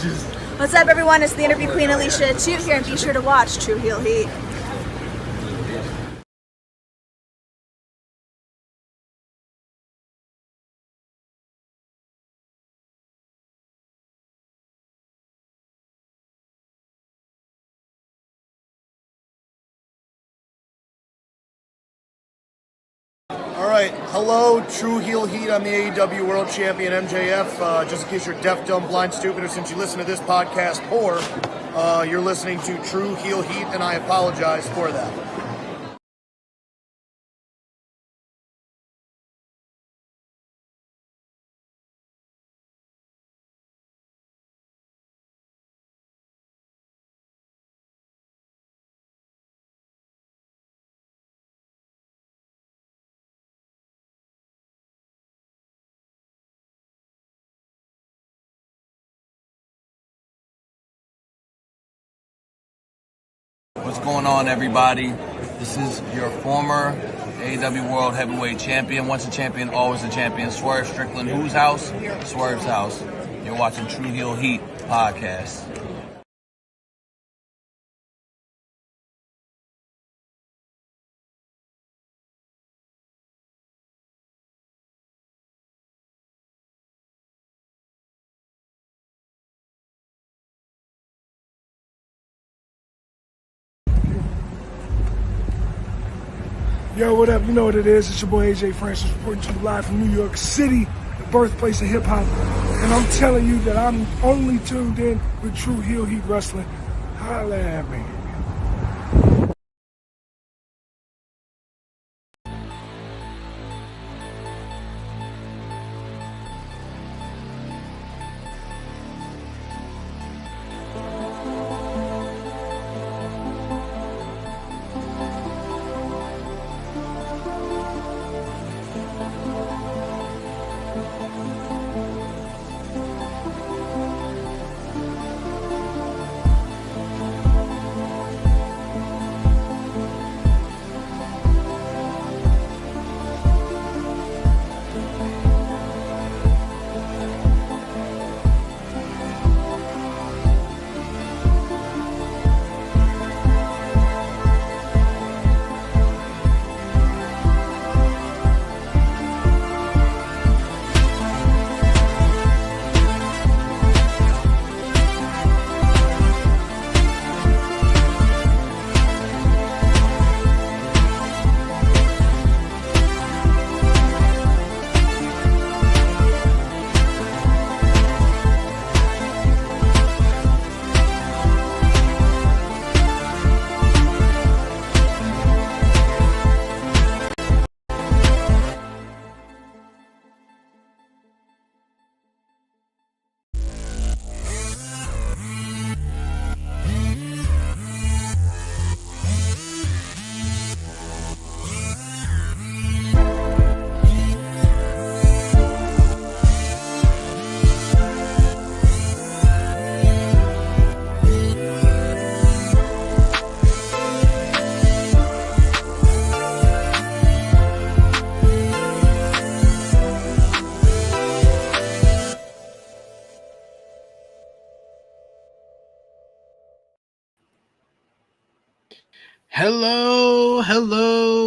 What's up, everyone? It's the Interview Queen Alicia Toot here, and be sure to watch True Heel Heat. All right, hello, True Heel Heat. I'm the AEW World Champion MJF. Just in case you're deaf, dumb, blind, stupid, or since you listen to this podcast, or you're listening to True Heel Heat, and I apologize for that. What's going on, everybody? This is your former AEW World Heavyweight Champion. Once a champion, always a champion. Swerve Strickland. Whose house? Swerve's house. You're watching True Heel Heat podcast. Yo, what up? You know what it is. It's your boy AJ Francis reporting to you live from New York City, the birthplace of hip-hop. And I'm telling you that I'm only tuned in with True Heel Heat Wrestling. Holla at me.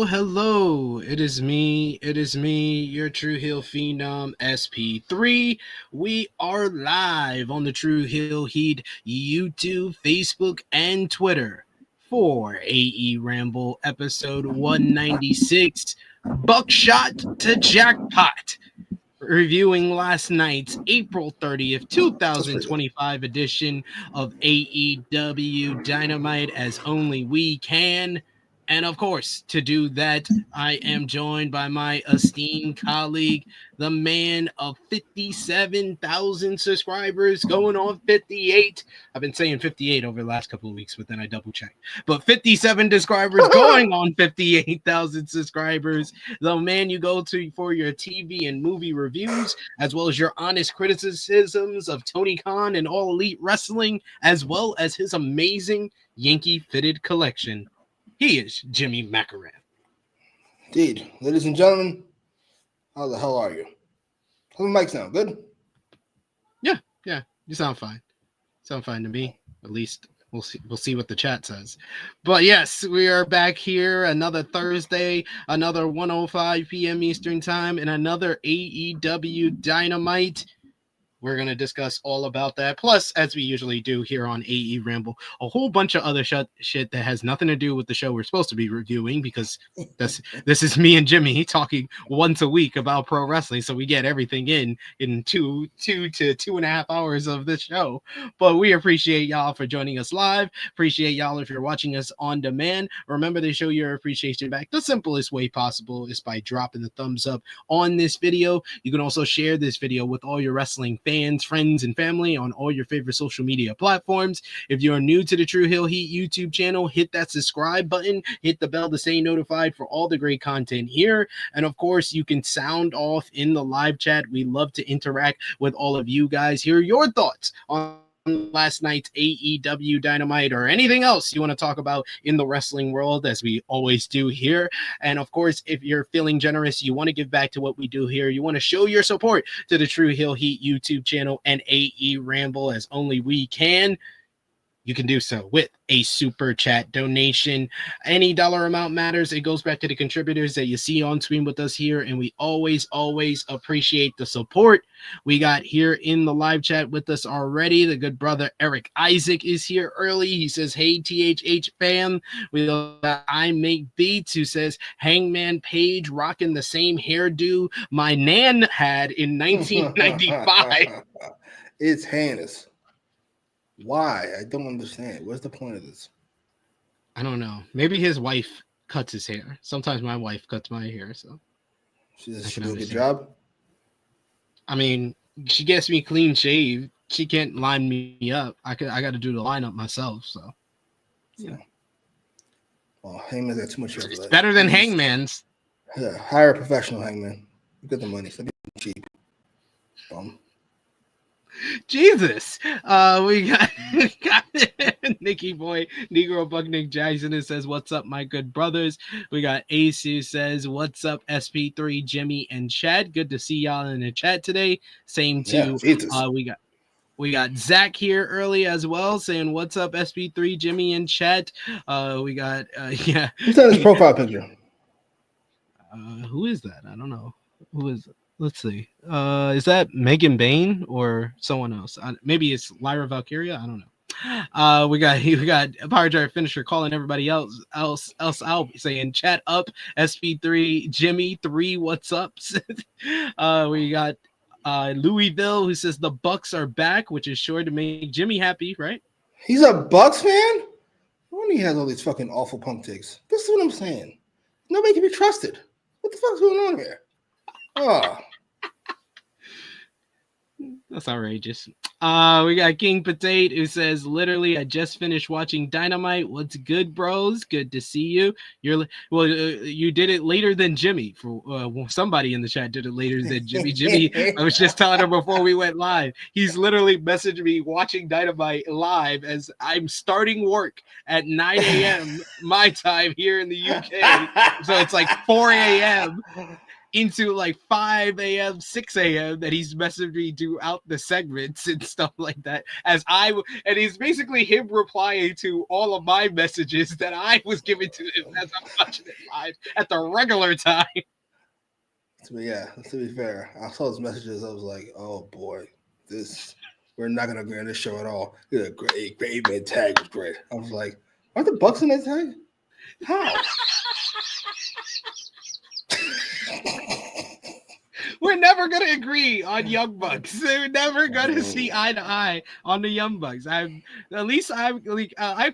Hello. It is me, your True Heel Phenom SP3. We are live on the True Heel Heat YouTube, Facebook, and Twitter for AEWramble episode 196, Buckshot to Jackpot. Reviewing last night's April 30th, 2025 edition of AEW Dynamite as only we can. And of course, to do that, I am joined by my esteemed colleague, the man of 57,000 subscribers, going on 58. I've been saying 58 over the last couple of weeks, but then I double checked. But 57 subscribers going on 58,000 subscribers. The man you go to for your TV and movie reviews, as well as your honest criticisms of Tony Khan and All Elite Wrestling, as well as his amazing Yankee fitted collection. He is Jimmy Macram. Indeed. Ladies and gentlemen, how the hell are you? How the mic sound? Good? Yeah, you sound fine. Sound fine to me. At least we'll see what the chat says. But yes, we are back here another Thursday, another 1:05 p.m. Eastern time, and another AEW Dynamite. We're going to discuss all about that. Plus, as we usually do here on AEWramble, a whole bunch of other shit that has nothing to do with the show we're supposed to be reviewing, because this is me and Jimmy talking once a week about pro wrestling. So we get everything in 2 to 2.5 hours of this show. But we appreciate y'all for joining us live. Appreciate y'all if you're watching us on demand. Remember to show your appreciation back. The simplest way possible is by dropping the thumbs up on this video. You can also share this video with all your wrestling fans, friends, and family on all your favorite social media platforms. If you're new to the True Heel Heat YouTube channel, hit that subscribe button, hit the bell to stay notified for all the great content here. And of course, you can sound off in the live chat. We love to interact with all of you guys. Hear your thoughts on last night's AEW Dynamite or anything else you want to talk about in the wrestling world, as we always do here. And of course, if you're feeling generous, you want to give back to what we do here, you want to show your support to the True Heel Heat YouTube channel and AEWramble as only we can, you can do so with a super chat donation. Any dollar amount matters. It goes back to the contributors that you see on screen with us here, and we always appreciate the support. We got here in the live chat with us already, the good brother Eric Isaac is here early. He says, hey, THH fam. We got I Make Beats, who says, Hangman Page rocking the same hairdo my nan had in 1995. It's heinous. Why? I don't understand. What's the point of this? I don't know. Maybe his wife cuts his hair. Sometimes my wife cuts my hair, so She does a good job. I mean, she gets me clean shaved. She can't line me up. I got to do the lineup myself. So yeah. Well, Hangman's got too much hair. It's better than Hangman's. Yeah, hire a professional Hangman. You get the money. Stop being cheap. Jesus. We got Nicky Boy, Negro Buck Nick Jackson, who says, what's up, my good brothers? We got Ace, who says, what's up, SP3, Jimmy, and Chad? Good to see y'all in the chat today. Same to we got Zach here early as well, saying, what's up, SP3, Jimmy, and Chad? We got yeah. Who's on his profile picture? Who is that? I don't know. Who is it? Let's see. Is that Megan Bain or someone else? Maybe it's Lyra Valkyria. I don't know. We got Power Drive Finisher calling everybody else out, saying chat up SP3 Jimmy 3 what's up. We got Louisville, who says the Bucks are back, which is sure to make Jimmy happy, right? He's a Bucks fan? When he has all these fucking awful punk takes. This is what I'm saying. Nobody can be trusted. What the fuck's going on here? Oh, that's outrageous. We got King Potato, who says, literally, I just finished watching Dynamite. What's good, bros? Good to see you. You did it later than Jimmy. For somebody in the chat did it later than Jimmy. Jimmy, I was just telling him before we went live. He's literally messaged me watching Dynamite live as I'm starting work at 9 a.m. my time here in the UK. So it's like 4 a.m. into like 5 a.m., 6 a.m. that he's messaged me throughout the segments and stuff like that. And he's basically him replying to all of my messages that I was giving to him as I'm watching it live at the regular time. To be fair, I saw his messages. I was like, oh boy, we're not going to agree on this show at all. Yeah, great man tag was great. I was like, aren't the Bucks in that tag? How? We're never gonna agree on Young Bucks. We're never gonna see eye to eye on the Young Bucks. I've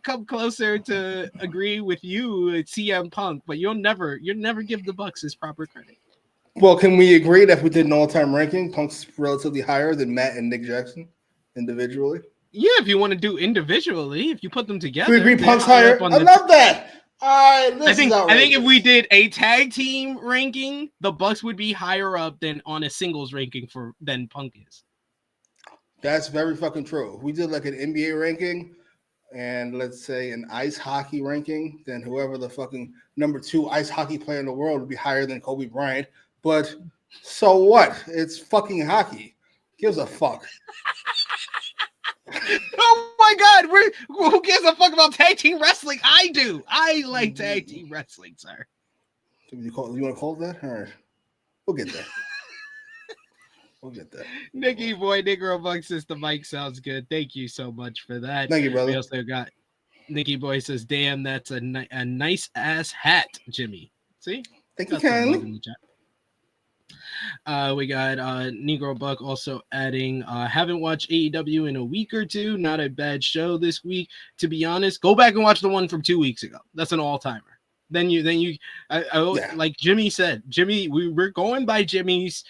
come closer to agree with you at CM Punk, but you'll never give the Bucks his proper credit. Well, can we agree that if we did an all-time ranking, Punk's relatively higher than Matt and Nick Jackson individually? Yeah, if you want to do individually, if you put them together, can we agree Punk's higher? I love that. I think if we did a tag team ranking, the Bucks would be higher up than on a singles ranking than Punk is. That's very fucking true. If we did like an NBA ranking and let's say an ice hockey ranking, then whoever the fucking number 2 ice hockey player in the world would be higher than Kobe Bryant. But so what? It's fucking hockey. Gives a fuck. Oh my God! Who gives a fuck about tag team wrestling? I do. I like tag team wrestling, sir. You want to call it that? All right, we'll get there. Nicky Boy, Negro Buck says the mic sounds good. Thank you so much for that. Thank you, brother. We also got Nicky Boy says, "Damn, that's a nice ass hat, Jimmy." See? Thank you kindly. We got Negro Buck also adding, haven't watched AEW in a week or two. Not a bad show this week, to be honest. Go back and watch the one from 2 weeks ago. That's an all-timer. Like Jimmy said, we're going by Jimmy's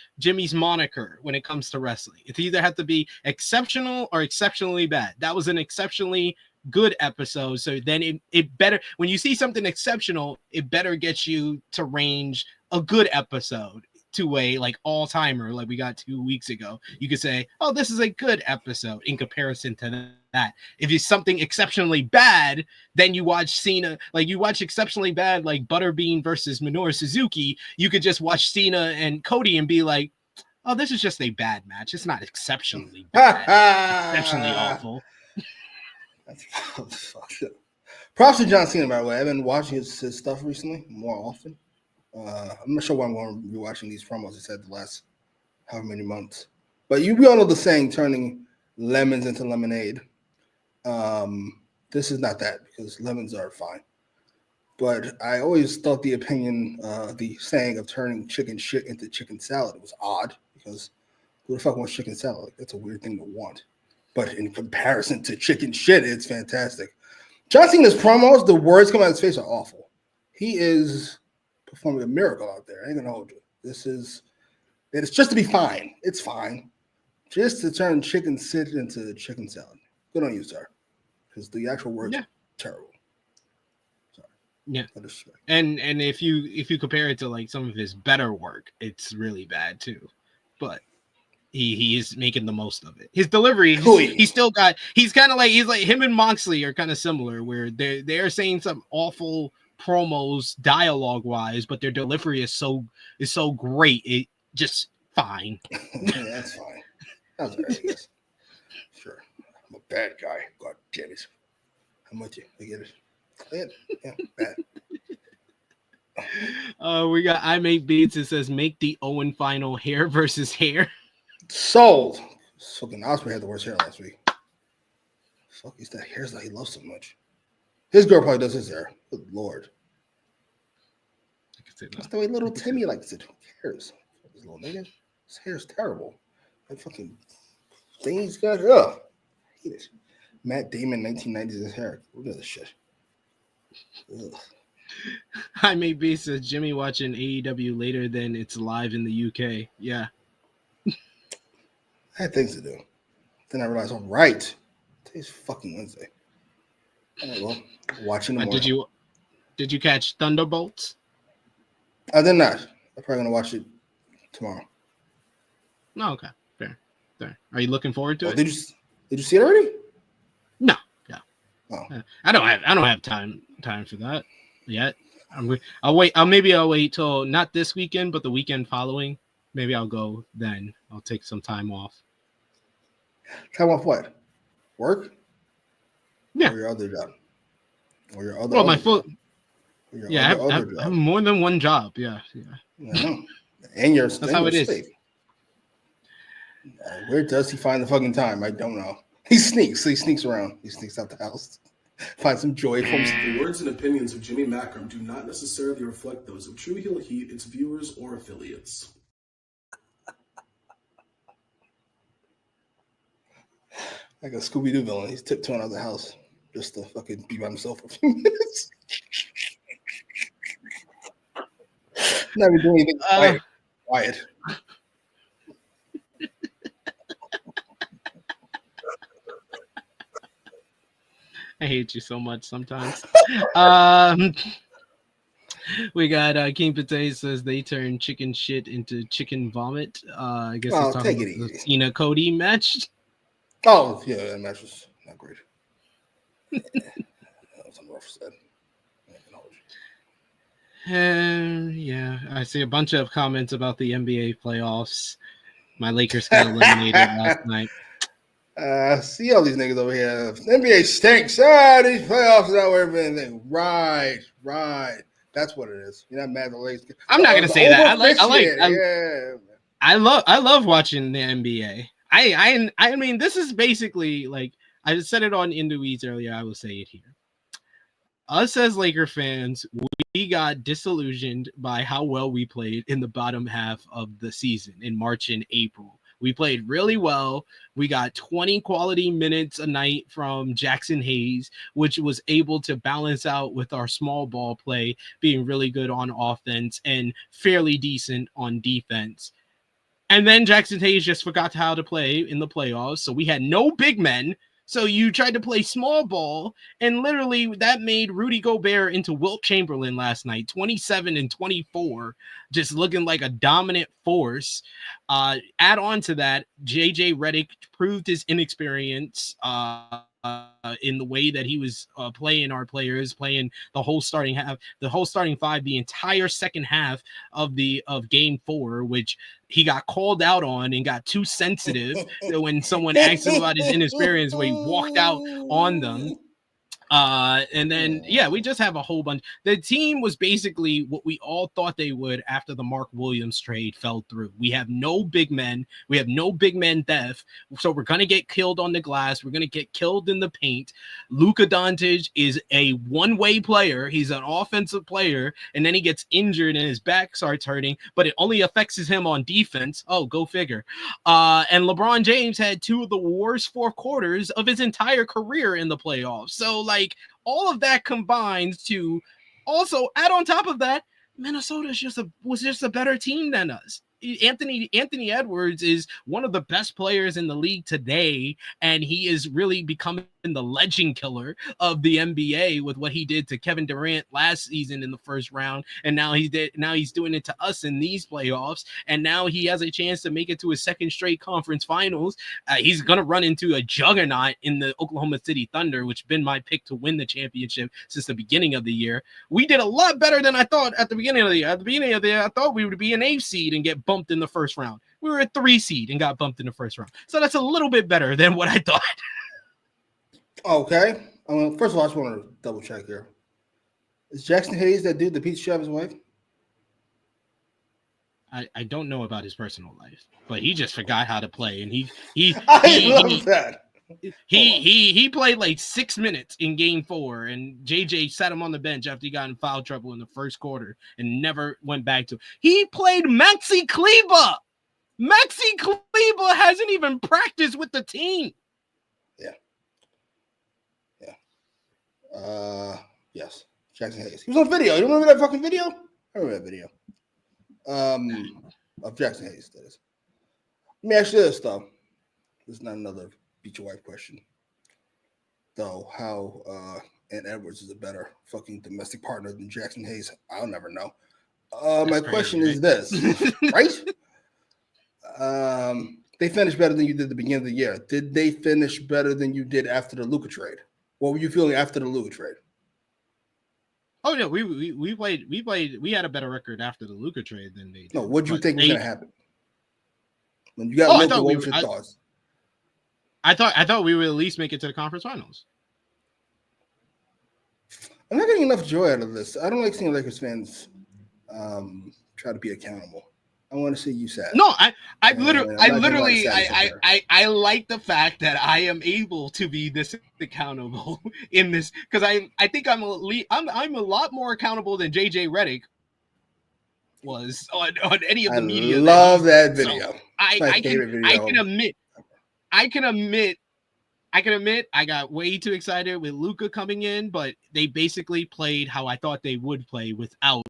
moniker when it comes to wrestling. It either have to be exceptional or exceptionally bad. That was an exceptionally good episode. So then it better, when you see something exceptional, it better get you to range a good episode to a like all-timer like we got 2 weeks ago. You could say, oh, this is a good episode in comparison to that. If it's something exceptionally bad, then you watch Cena, like you watch exceptionally bad like Butterbean versus Minoru Suzuki. You could just watch Cena and Cody and be like, oh, this is just a bad match. It's not exceptionally bad. Exceptionally awful. Props to John Cena, by the way. I've been watching his stuff recently more often. I'm not sure why I'm going to be watching these promos. He said the last however many months, but we all know the saying, turning lemons into lemonade. This is not that, because lemons are fine. But I always thought the saying of turning chicken shit into chicken salad was odd, because who the fuck wants chicken salad? Like, that's a weird thing to want. But in comparison to chicken shit, it's fantastic. John Cena's promos, the words coming out of his face are awful. He is performing a miracle out there. I ain't gonna hold you. It's just to be fine. It's fine. Just to turn chicken shit into chicken salad. Good on you, sir. Because the actual words are terrible. Sorry. Yeah. And if you compare it to like some of his better work, it's really bad too. But he is making the most of it. His delivery, he's kind of like him and Moxley are kind of similar, where they're saying some awful promos dialogue wise, but their delivery is so great, it just fine. Yeah, that's fine. That's all right, I guess. Sure. I'm a bad guy. God damn it. I'm with you. I get it. Yeah, bad. We got I Make Beats. It says make the Owen final hair versus hair. Sold. Fucking Osprey had the worst hair last week. Fuck, he's that hair that he loves so much. His girl probably does his hair. Good Lord. That's the way little Timmy likes it. Who cares? His little nigga. His hair's terrible. That fucking thing he's got. Ugh. I hate it. Matt Damon, 1990s, his hair. Look at this shit. Ugh. I May Be says Jimmy watching AEW later than it's live in the UK. Yeah. I had things to do. Then I realized, all right, today's fucking Wednesday. All right, well, watching the morning. Did you catch Thunderbolts? I did not. I'm probably gonna watch it tomorrow. No, okay, fair. Are you looking forward to it? Did you see it already? No. Oh. I don't have time for that yet. I'll wait. Maybe I'll wait till not this weekend, but the weekend following. Maybe I'll go then. I'll take some time off. Time off what? Work? Yeah. Or your other job? Or your other? Well, my full. Yeah, I have more than one job. Yeah. And you're that's how it is. Where does he find the fucking time? I don't know. He sneaks around. He sneaks out the house. Find some joy from The words and opinions of Jimmy Macram do not necessarily reflect those of True Heel Heat, its viewers, or affiliates. Like a Scooby-Doo villain. He's tiptoeing out of the house just to fucking be by himself for a few minutes. Not even doing anything quiet. I hate you so much sometimes. We got King Potato says they turn chicken shit into chicken vomit. I guess he's talking about the Cena Cody match. Oh, yeah, that match was not great. That was rough said. Yeah, I see a bunch of comments about the NBA playoffs. My Lakers got eliminated last night. See all these niggas over here. NBA stinks. These playoffs are not worth anything. Right. That's what it is. You're not mad at the Lakers. I'm not gonna say that. I love watching the NBA. I mean, this is basically like I said it on Indie earlier. I will say it here. Us as Laker fans, we got disillusioned by how well we played in the bottom half of the season in March and April. We played really well. We got 20 quality minutes a night from Jackson Hayes, which was able to balance out with our small ball play being really good on offense and fairly decent on defense. And then Jackson Hayes just forgot how to play in the playoffs. So we had no big men. So you tried to play small ball, and literally that made Rudy Gobert into Wilt Chamberlain last night, 27 and 24, just looking like a dominant force. Add on to that, JJ Redick proved his inexperience in the way that he was playing our players, playing the whole starting five, the entire second half of game 4, which he got called out on and got too sensitive when someone asked him about his inexperience, where he walked out on them. And then, we just have a whole bunch. The team was basically what we all thought they would after the Mark Williams trade fell through. We have no big men. We have no big men depth. So we're going to get killed on the glass. We're going to get killed in the paint. Luka Doncic is a one-way player. He's an offensive player. And then he gets injured and his back starts hurting, but it only affects him on defense. Oh, go figure. And LeBron James had 2 of the worst fourth quarters of his entire career in the playoffs. So, all of that combines to also add on top of that, Minnesota was just a better team than us. Anthony Edwards is one of the best players in the league today, and he is really becoming the legend killer of the NBA with what he did to Kevin Durant last season in the first round, and now he's doing it to us in these playoffs, and now he has a chance to make it to his second straight conference finals. He's gonna run into a juggernaut in the Oklahoma City Thunder, which has been my pick to win the championship since the beginning of the year. We did a lot better than I thought at the beginning of the year. At the beginning of the year, I thought we would be an 8 seed and get bumped in the first round. We were a 3 seed and got bumped in the first round. So that's a little bit better than what I thought. Okay. First of all, I just want to double check here. Is Jackson Hayes that dude that beats Travis' wife? I don't know about his personal life, but he just forgot how to play, and he love that. He played like 6 minutes in game 4, and JJ sat him on the bench after he got in foul trouble in the first quarter and never went back to. He played Maxi Kleber. Maxi Kleber hasn't even practiced with the team. Yes, Jackson Hayes. He was on video. You remember that fucking video? I remember that video. Of Jackson Hayes. That is. Let me ask you this though. This is not another beat your wife question. Though how Ant Edwards is a better fucking domestic partner than Jackson Hayes, I'll never know. My question is this, right? They finished better than you did at the beginning of the year. Did they finish better than you did after the Luka trade? What were you feeling after the Luka trade? Oh no, we had a better record after the Luka trade than they did. No, what do you think was gonna happen? When you got Luka, what was your thoughts? I thought we would at least make it to the conference finals. I'm not getting enough joy out of this. I don't like seeing Lakers fans try to be accountable. I want to see you sad. No, I literally like the fact that I am able to be this accountable in this, because I think I'm a lot more accountable than JJ Redick was on any of the media. I love that video. So I can admit I got way too excited with Luka coming in, but they basically played how I thought they would play without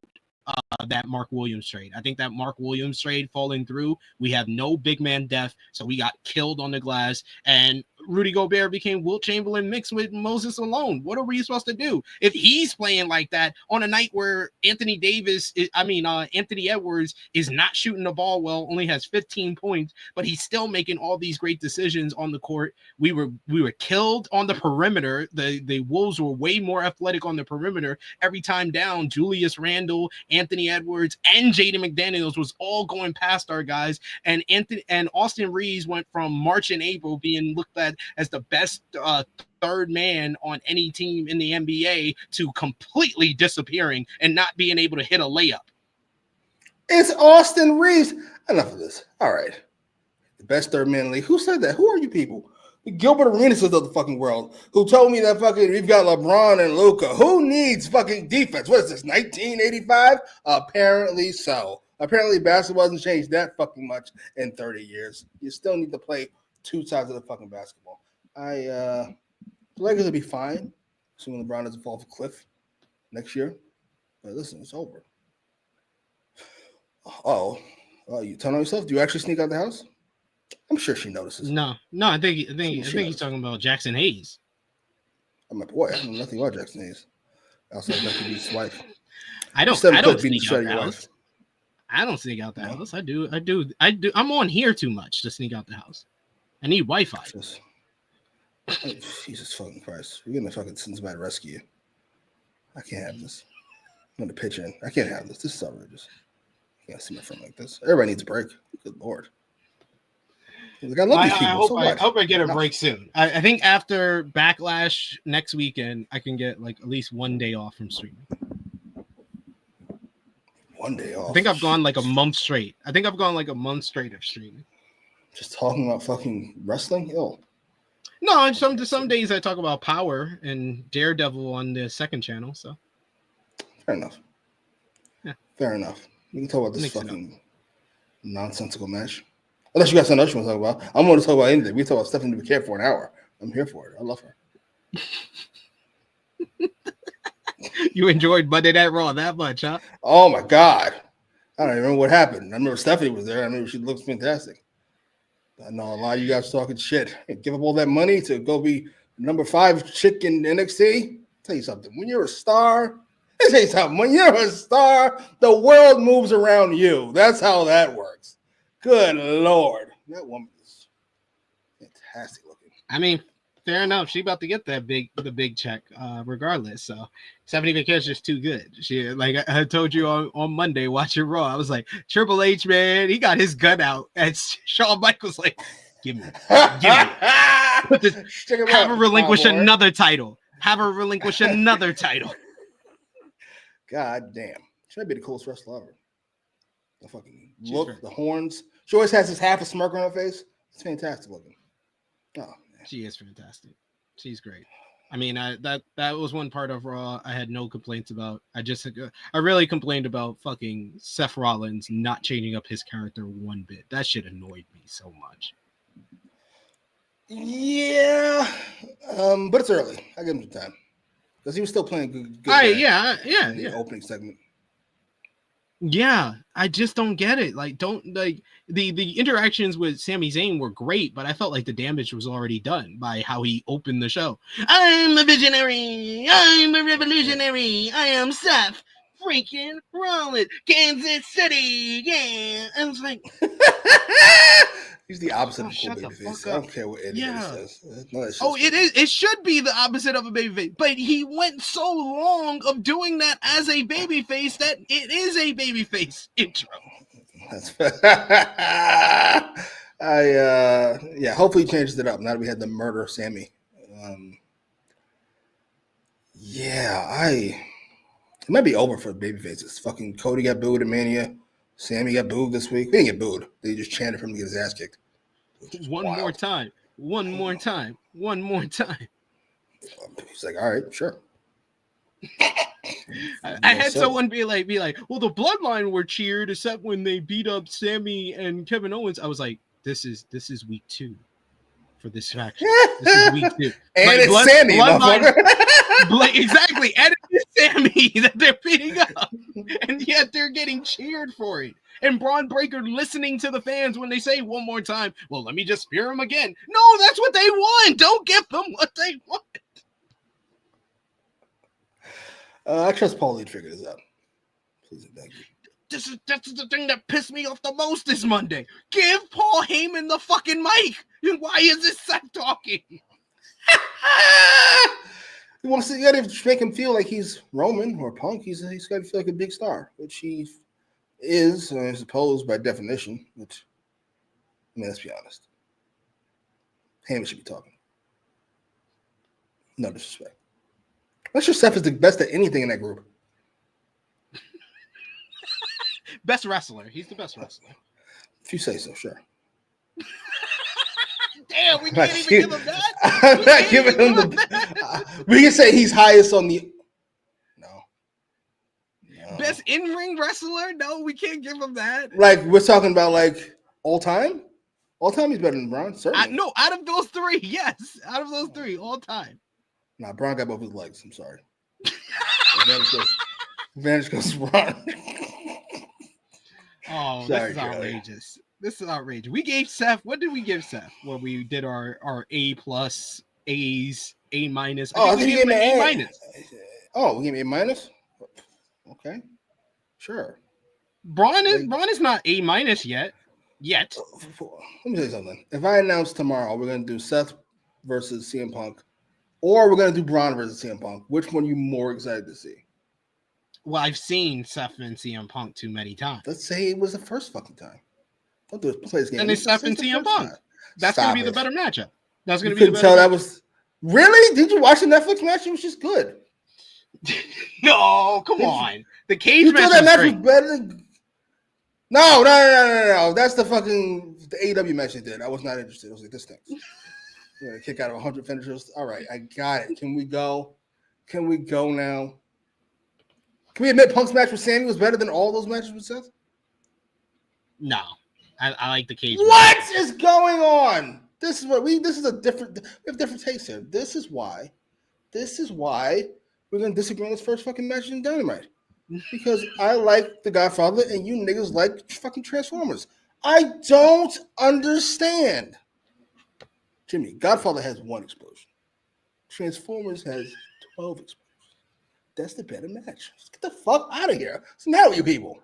that Mark Williams trade. I think that Mark Williams trade falling through, we have no big man depth, so we got killed on the glass, and Rudy Gobert became Wilt Chamberlain mixed with Moses Malone. What are we supposed to do if he's playing like that on a night where Anthony Edwards is not shooting the ball well, only has 15 points, but he's still making all these great decisions on the court. We were killed on the perimeter. The Wolves were way more athletic on the perimeter every time down. Julius Randle, Anthony Edwards, and Jaden McDaniels was all going past our guys, and Austin Reeves went from March and April being looked at as the best third man on any team in the NBA to completely disappearing and not being able to hit a layup. It's Austin Reeves. Enough of this. All right. The best third man in the league. Who said that? Who are you people? The Gilbert Arenas of the fucking world who told me that fucking we've got LeBron and Luka. Who needs fucking defense? What is this, 1985? Apparently so. Apparently basketball hasn't changed that fucking much in 30 years. You still need to play two sides of the fucking basketball. The Lakers will be fine, assuming LeBron doesn't fall off a cliff next year. But listen, it's over. You telling on yourself? Do you actually sneak out the house? I'm sure she notices. No, I think he's talking about Jackson Hayes. I'm like, boy, I know nothing about Jackson Hayes. Outside that could be his wife. I don't sneak out the house. I don't sneak out the house. I do. I'm on here too much to sneak out the house. I need Wi-Fi. Jesus fucking Christ. We're gonna fucking send somebody to rescue you. I can't have this. I'm gonna pitch in. I can't have this. This is outrageous. I can't see my friend like this. Everybody needs a break. Good Lord. Like, I love these people. I hope I get a break soon. I think after Backlash next weekend, I can get like at least 1 day off from streaming. 1 day off. I think I've gone like a month straight. Of streaming. Just talking about fucking wrestling? Ill. No, some days I talk about Power and Daredevil on the second channel. So fair enough. Yeah. Fair enough. We can talk about this fucking nonsensical match. Unless you got something else you want to talk about. I'm going to talk about anything. We talk about Stephanie McCare for an hour. I'm here for it. I love her. You enjoyed Monday Night Raw that much, huh? Oh my God. I don't even remember what happened. I remember Stephanie was there. I remember she looked fantastic. I know a lot of you guys talking shit. Give up all that money to go be number 5 chick in NXT. Tell you something. When you're a star, when you're a star, the world moves around you. That's how that works. Good Lord. That woman is fantastic looking. I mean, fair enough. She about to get the big check, regardless. So Stephanie McCare's just too good. She, like I told you on Monday watching Raw, I was like, Triple H, man, he got his gun out, and Shawn Michaels like, give me. Put this, have her relinquish another title. God damn. She might be the coolest wrestler ever. The fucking look, the horns. She always has this half a smirk on her face. It's fantastic looking. Oh, man. She is fantastic. She's great. I mean, that was one part of Raw I had no complaints about. I really complained about fucking Seth Rollins not changing up his character one bit. That shit annoyed me so much. Yeah, but it's early. I give him some time because he was still playing good. Yeah. The opening segment. Yeah, I just don't get it. Like, the interactions with Sami Zayn were great, but I felt like the damage was already done by how he opened the show. I'm a visionary. I'm a revolutionary. I am Seth freaking Rollins, Kansas City. Yeah, I was like, he's the opposite of a cool babyface. I don't care what anybody says. No, it is. It should be the opposite of a babyface, but he went so long of doing that as a babyface that it is a babyface intro. That's hopefully he changes it up now that we had the murder of Sammy. It might be over for the babyfaces. Fucking Cody got booed at Mania. Sammy got booed this week. They didn't get booed. They just chanted for him to get his ass kicked. One more time. He's like, all right, sure. I had someone be like, well, the Bloodline were cheered except when they beat up Sammy and Kevin Owens. I was like, this is week 2 for this faction. This is week 2. And it's Sammy, motherfucker. Exactly. And it's Sammy that they're beating up. And yet they're getting cheered for it. And Braun Breaker listening to the fans when they say one more time, well, let me just spear him again. No, that's what they want. Don't give them what they want. I trust Paulie to figure this out. Please and thank you. That's the thing that pissed me off the most this Monday. Give Paul Heyman the fucking mic. Why is this Seth talking? You got to make him feel like he's Roman or Punk. He's got to feel like a big star, which he is, I suppose, by definition. Which, I mean, let's be honest. Heyman should be talking. No disrespect. I'm sure Seth is the best at anything in that group. Best wrestler. He's the best wrestler. If you say so, sure. Damn, we can't even give him that. I'm not giving him the. We can say he's highest on the. No. Best in-ring wrestler? No, we can't give him that. Like we're talking about like all time. All time, he's better than Braun. Certainly. No, out of those three, yes, out of those three, all time. Nah, Braun got both his legs. I'm sorry. Advantage goes to Braun. Oh, Sorry, this is outrageous. This is outrageous. We gave Seth. What did we give Seth when we did our A plus, A's, A minus? I think we gave him an A minus. Oh, we gave him A minus. Okay, sure. Braun is not A minus yet. Let me tell you something. If I announce tomorrow we're gonna do Seth versus CM Punk, or we're gonna do Braun versus CM Punk, which one are you more excited to see? Well, I've seen Seth and CM Punk too many times. Let's say it was the first fucking time. Don't do it. Play this game. And it's Seth and CM Punk. That's going to be the better matchup. That's going to be the better tell that was really? Did you watch the Netflix match? It was just good. No, come on. The cage you match thought that match great. was better than... No. That's the AEW match they did. I was not interested. I was like, this stinks. You're gonna kick out of 100 finishers. All right, I got it. Can we go? Can we go now? Can we admit Punk's match with Sammy was better than all those matches with Seth? No. I like the cage. What is going on? This is a different. We have different takes here. This is why we're gonna disagree on this first fucking match in Dynamite. Because I like the Godfather and you niggas like fucking Transformers. I don't understand. Jimmy, Godfather has 1 explosion. Transformers has 12 explosions. That's the better match. Let's get the fuck out of here. What's the matter with you people?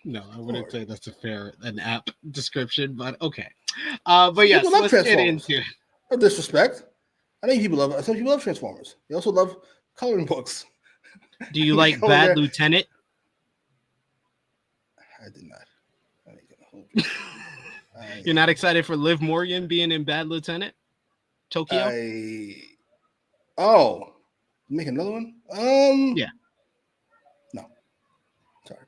No, I wouldn't say that's an apt description, but okay. But yes, let's get into No disrespect. I know some people love Transformers. They also love coloring books. Do you like Bad Lieutenant? I did not. You're not excited for Liv Morgan being in Bad Lieutenant? Tokyo? Make another one? Yeah. No. Sorry.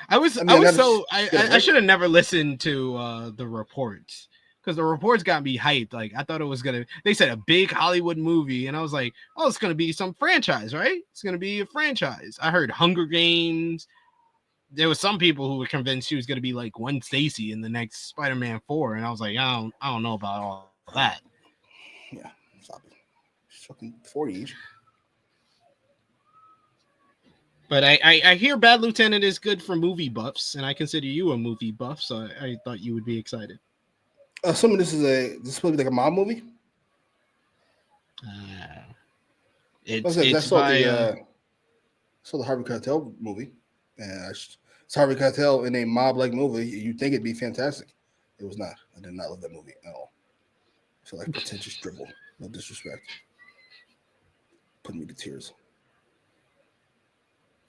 I should have never listened to the reports because the reports got me hyped. Like I thought it was they said a big Hollywood movie, and I was like, oh, it's gonna be some franchise, right? It's gonna be a franchise. I heard Hunger Games. There was some people who were convinced she was gonna be like Gwen Stacy in the next Spider-Man 4, and I was like, I don't know about all that. Yeah, stop it. Fucking 40 each. But I hear Bad Lieutenant is good for movie buffs, and I consider you a movie buff, so I thought you would be excited. Assuming this is supposed to be like a mob movie? It's saw the Harvey Keitel movie. And it's Harvey Keitel in a mob-like movie. You'd think it'd be fantastic. It was not. I did not love that movie at all. I feel like pretentious dribble. No disrespect. Putting me to tears.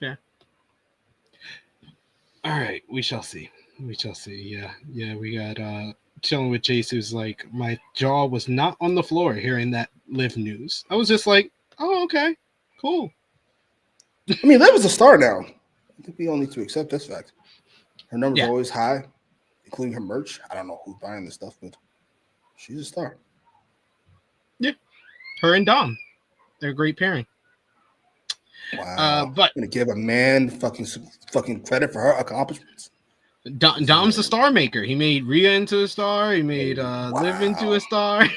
Yeah. All right, we shall see. Yeah. We got chilling with Chase, who's like, my jaw was not on the floor hearing that Liv news. I was just like, oh, okay, cool. I mean, Liv is a star now. I think we all need to accept this fact. Her numbers are always high, including her merch. I don't know who's buying this stuff, but she's a star. Yeah, her and Dom, they're a great pairing. Wow, but I'm gonna give a man fucking credit for her accomplishments. Dom's a star maker. He made Rhea into a star. He made Liv into a star.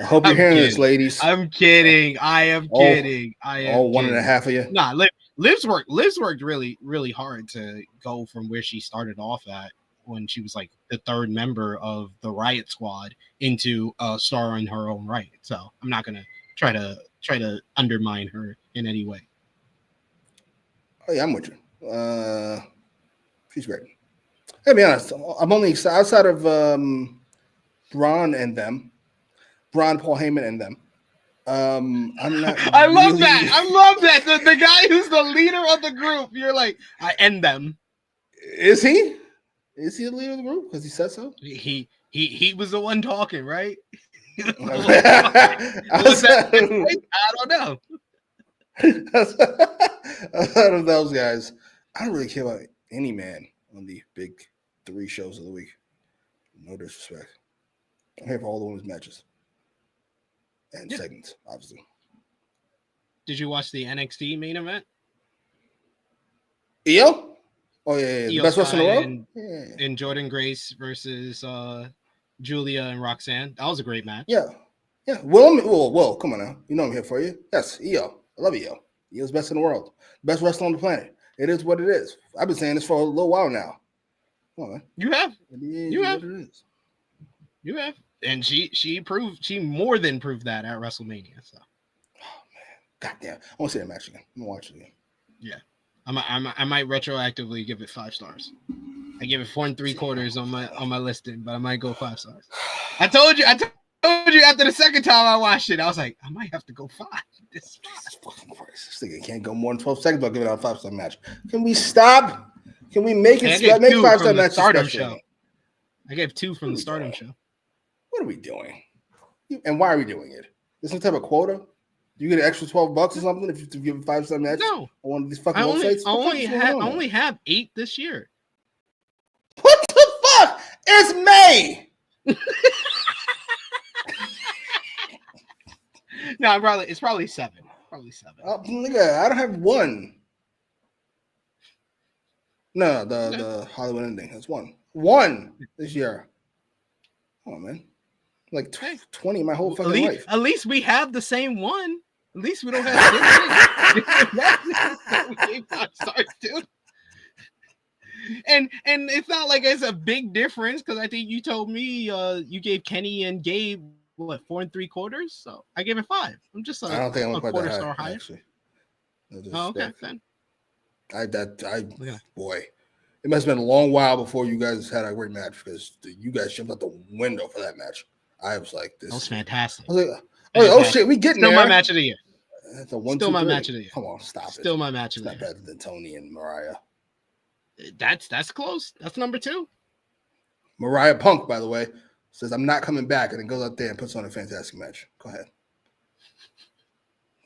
I hope you're hearing this, ladies. I'm kidding. I am kidding. All one and a half of you. Nah, Liv's worked really, really hard to go from where she started off at when she was like the third member of the Riot Squad into a star in her own right. So I'm not gonna try to undermine her in any way. Oh yeah, I'm with you. She's great. I'll be honest. I'm only outside of Braun, Paul Heyman, and them. I'm not. I love that. The guy who's the leader of the group. You're like, I end them. Is he? Is he the leader of the group? Because he said so. He was the one talking, right? Was that I don't know. Out of those guys, I don't really care about any man on the big 3 shows of the week. No disrespect. I'm here for all the women's matches and segments, obviously. Did you watch the NXT main event? Io? Oh, yeah. Io Best wrestler in the world? And Jordan Grace versus Julia and Roxanne. That was a great match. Yeah. Well, come on now. You know I'm here for you. Yes, Io. I love Io. Io's best in the world. Best wrestler on the planet. It is what it is. I've been saying this for a little while now. Come on, man. You have. You have. You have. And she more than proved that at WrestleMania. So. Oh man. Goddamn. I want to see that match again. I'm gonna watch it again. Yeah. I might retroactively give it 5 stars. I give it 4 3/4 on my listing, but I might go 5 stars. I told you after the second time I watched it, I was like, I might have to go 5. Jesus fucking Christ. This thing can't go more than 12 seconds without giving out a 5-star match. Can we stop? Can we make it make 5-star matches? Stardom show. I gave 2 from the Stardom show. What are we doing? And why are we doing it? Is some type of quota? You get an extra $12 or something if you give a 5-star match? No. On one of these fucking websites? I only have 8 this year. What the fuck? It's May. No, it's probably 7. Probably 7. Nigga, I don't have 1. No, the Hollywood ending. That's 1. 1 this year. Come on, man. Like 20 my whole fucking life. At least we have the same one. At least we don't have we gave 5 stars, dude. And it's not like it's a big difference because I think you told me you gave Kenny and Gabe 4 3/4. So I gave it 5. I'm just I don't think I'm a quarter star high, higher. actually. Oh, okay, then. Boy, it must have been a long while before you guys had a great match because you guys jumped out the window for that match. I was like, this. That was fantastic. I was like, oh shit, we getting Still there. my match of the year. That's a 1, Still 2, my 3. match of the year. Come on, stop it. Still my match of the year. Not better than Toni and Mariah. That's close. That's number 2. Mariah Punk, by the way, says I'm not coming back, and then goes out there and puts on a fantastic match. Go ahead.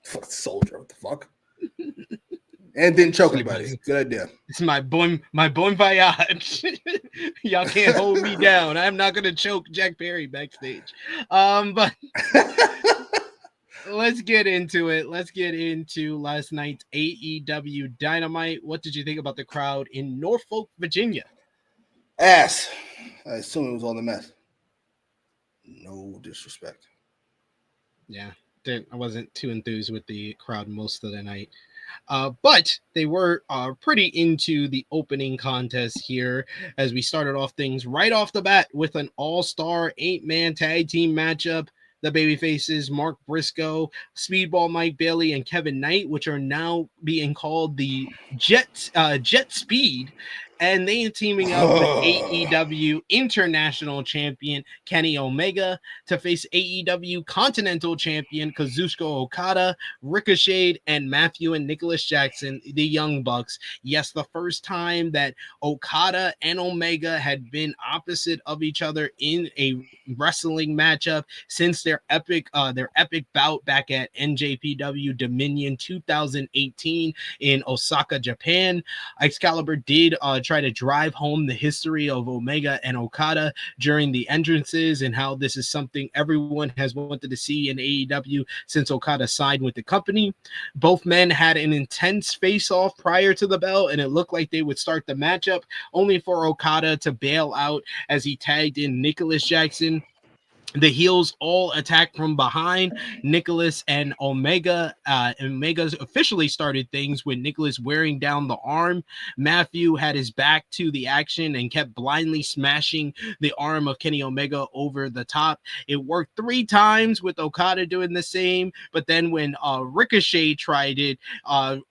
Fuck Soldier, what the fuck? And didn't choke anybody. Good idea. It's my bon voyage. Y'all can't hold me down. I'm not gonna choke Jack Perry backstage. But let's get into it. Let's get into last night's AEW Dynamite. What did you think about the crowd in Norfolk, Virginia? Ass. I assume it was all the mess. No disrespect. Yeah, I wasn't too enthused with the crowd most of the night. But they were pretty into the opening contest here as we started off things right off the bat with an all-star 8-man tag team matchup. The babyfaces Mark Briscoe, Speedball Mike Bailey, and Kevin Knight, which are now being called the Jet Speed, and they are teaming up with AEW International Champion Kenny Omega to face AEW Continental Champion Kazuchika Okada, Ricochet, and Matthew and Nicholas Jackson, the Young Bucks. Yes, the first time that Okada and Omega had been opposite of each other in a wrestling matchup since their epic bout back at NJPW Dominion 2018 in Osaka, Japan. Excalibur did try to drive home the history of Omega and Okada during the entrances and how this is something everyone has wanted to see in AEW since Okada signed with the company. Both men had an intense face-off prior to the bell, and it looked like they would start the matchup, only for Okada to bail out as he tagged in Nicholas Jackson. The heels all attacked from behind. Nicholas and Omega. Omega's officially started things with Nicholas wearing down the arm. Matthew had his back to the action and kept blindly smashing the arm of Kenny Omega over the top. It worked 3 times with Okada doing the same, but then when Ricochet tried it,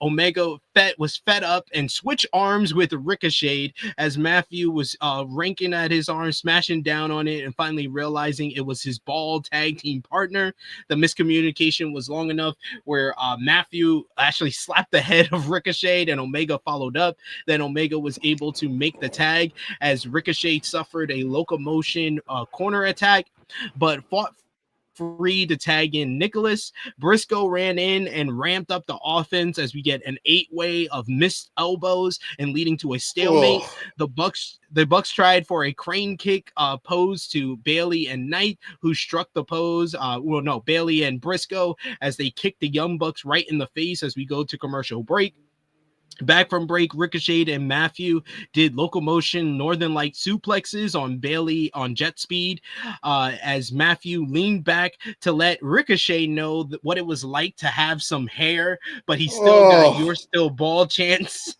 Omega was fed up and switched arms with Ricochet as Matthew was ranking at his arm, smashing down on it, and finally realizing it was his bald tag team partner. The miscommunication was long enough where Matthew actually slapped the head of Ricochet and Omega followed up. Then Omega was able to make the tag as Ricochet suffered a locomotion corner attack, but fought free to tag in Nicholas. Briscoe ran in and ramped up the offense as we get an 8-way of missed elbows and leading to a stalemate. The Bucks tried for a crane kick pose to Bailey and Knight, who struck the pose. Bailey and Briscoe as they kicked the Young Bucks right in the face as we go to commercial break. Back from break, Ricochet and Matthew did locomotion Northern Light suplexes on Bailey on jet speed as Matthew leaned back to let Ricochet know what it was like to have some hair, but he still got "you're still bald" chance.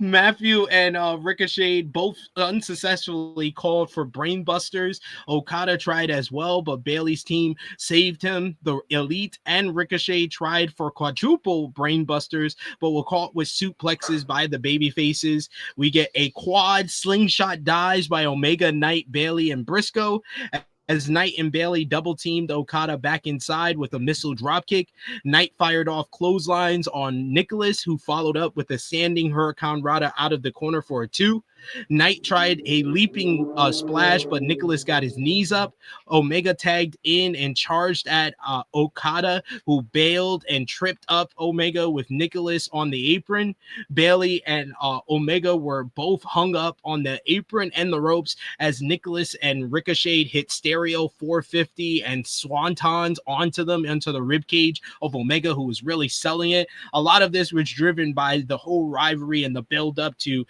Matthew and Ricochet both unsuccessfully called for brainbusters. Okada tried as well, but Bailey's team saved him. The Elite and Ricochet tried for quadruple brainbusters, but were caught with suplexes by the babyfaces. We get a quad slingshot dives by Omega, Knight, Bailey, and Briscoe, as Knight and Bailey double-teamed Okada back inside with a missile dropkick. Knight fired off clotheslines on Nicholas, who followed up with a standing Hurricane Rana out of the corner for a 2. Knight tried a leaping splash, but Nicholas got his knees up. Omega tagged in and charged at Okada, who bailed and tripped up Omega with Nicholas on the apron. Bailey and Omega were both hung up on the apron and the ropes as Nicholas and Ricochet hit stereo 450 and swantons onto them, into the ribcage of Omega, who was really selling it. A lot of this was driven by the whole rivalry and the build up to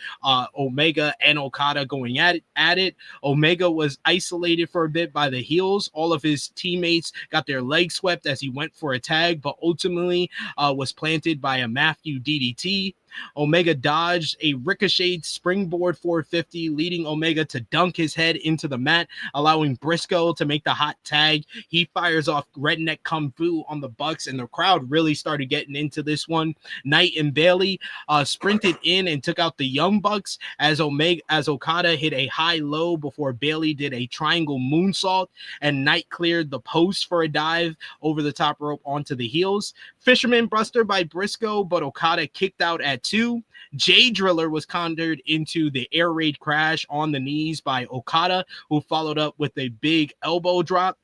Omega and Okada going at it. Omega was isolated for a bit by the heels. All of his teammates got their legs swept as he went for a tag, but ultimately was planted by a Matthew DDT. Omega dodged a Ricochet springboard 450, leading Omega to dunk his head into the mat, allowing Briscoe to make the hot tag. He fires off redneck kung fu on the Bucks, and the crowd really started getting into this one. Knight and Bailey sprinted in and took out the Young Bucks as Okada hit a high-low before Bailey did a triangle moonsault, and Knight cleared the post for a dive over the top rope onto the heels. Fisherman Buster by Briscoe, but Okada kicked out at 2. Jay Driller was conjured into the air raid crash on the knees by Okada, who followed up with a big elbow drop.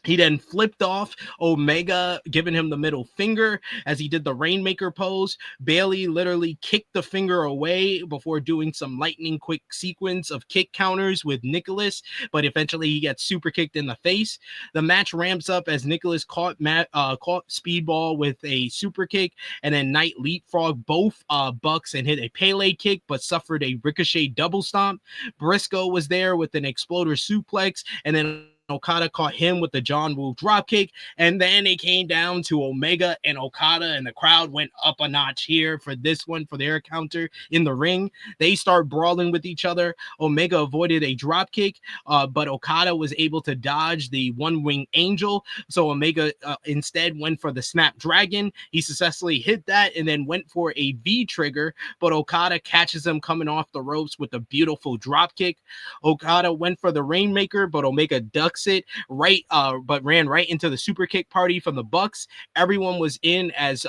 He then flipped off Omega, giving him the middle finger as he did the Rainmaker pose. Bailey literally kicked the finger away before doing some lightning quick sequence of kick counters with Nicholas, but eventually he gets super kicked in the face. The match ramps up as Nicholas caught Speedball with a super kick, and then Knight leapfrogged both Bucks and hit a Pele kick, but suffered a Ricochet double stomp. Briscoe was there with an exploder suplex, and then Okada caught him with the John Woo dropkick, and then it came down to Omega and Okada, and the crowd went up a notch here for this one, for their counter in the ring. They start brawling with each other. Omega avoided a dropkick, but Okada was able to dodge the one-wing angel, so Omega instead went for the Snapdragon. He successfully hit that and then went for a V-trigger, but Okada catches him coming off the ropes with a beautiful dropkick. Okada went for the Rainmaker, but Omega ducks it but ran right into the super kick party from the Bucks. Everyone was in as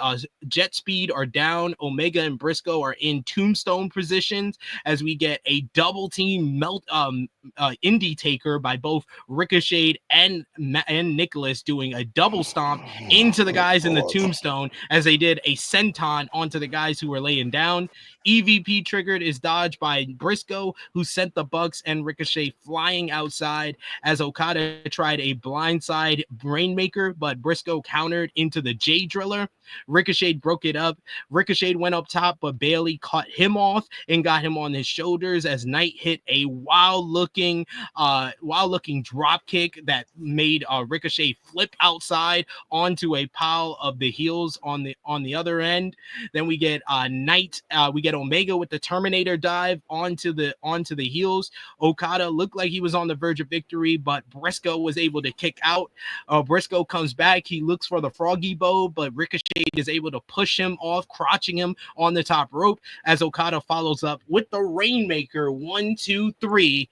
Jet Speed are down. Omega and Briscoe are in tombstone positions as we get a double team indie taker by both Ricochet and Nicholas, doing a double stomp into the guys in the tombstone as they did a senton onto the guys who were laying down. EVP triggered is dodged by Briscoe, who sent the Bucks and Ricochet flying outside as Okada tried a blindside Rainmaker, but Briscoe countered into the J Driller. Ricochet broke it up. Ricochet went up top, but Bailey caught him off and got him on his shoulders as Knight hit a wild-looking drop kick that made Ricochet flip outside onto a pile of the heels on the other end. Then we get we get Omega with the Terminator dive onto the heels. Okada looked like he was on the verge of victory, but Briscoe was able to kick out. Briscoe comes back. He looks for the Froggy Bow, but Ricochet is able to push him off, crotching him on the top rope as Okada follows up with the Rainmaker. 1, 2, 3.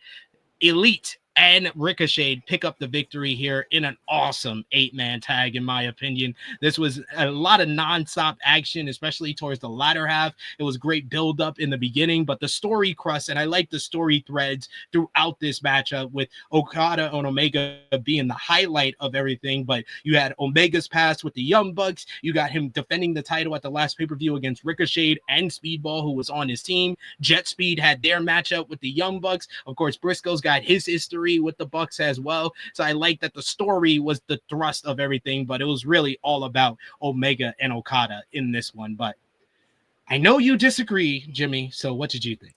Elite and Ricochet pick up the victory here in an awesome 8-man tag, in my opinion. This was a lot of nonstop action, especially towards the latter half. It was great build up in the beginning, but the story crust, and I like the story threads throughout this matchup, with Okada and Omega being the highlight of everything. But you had Omega's past with the Young Bucks. You got him defending the title at the last pay-per-view against Ricochet and Speedball, who was on his team. Jet Speed had their matchup with the Young Bucks. Of course, Briscoe's got his history with the Bucks as well. So I like that the story was the thrust of everything, but it was really all about Omega and Okada in this one. But I know you disagree, Jimmy. So what did you think?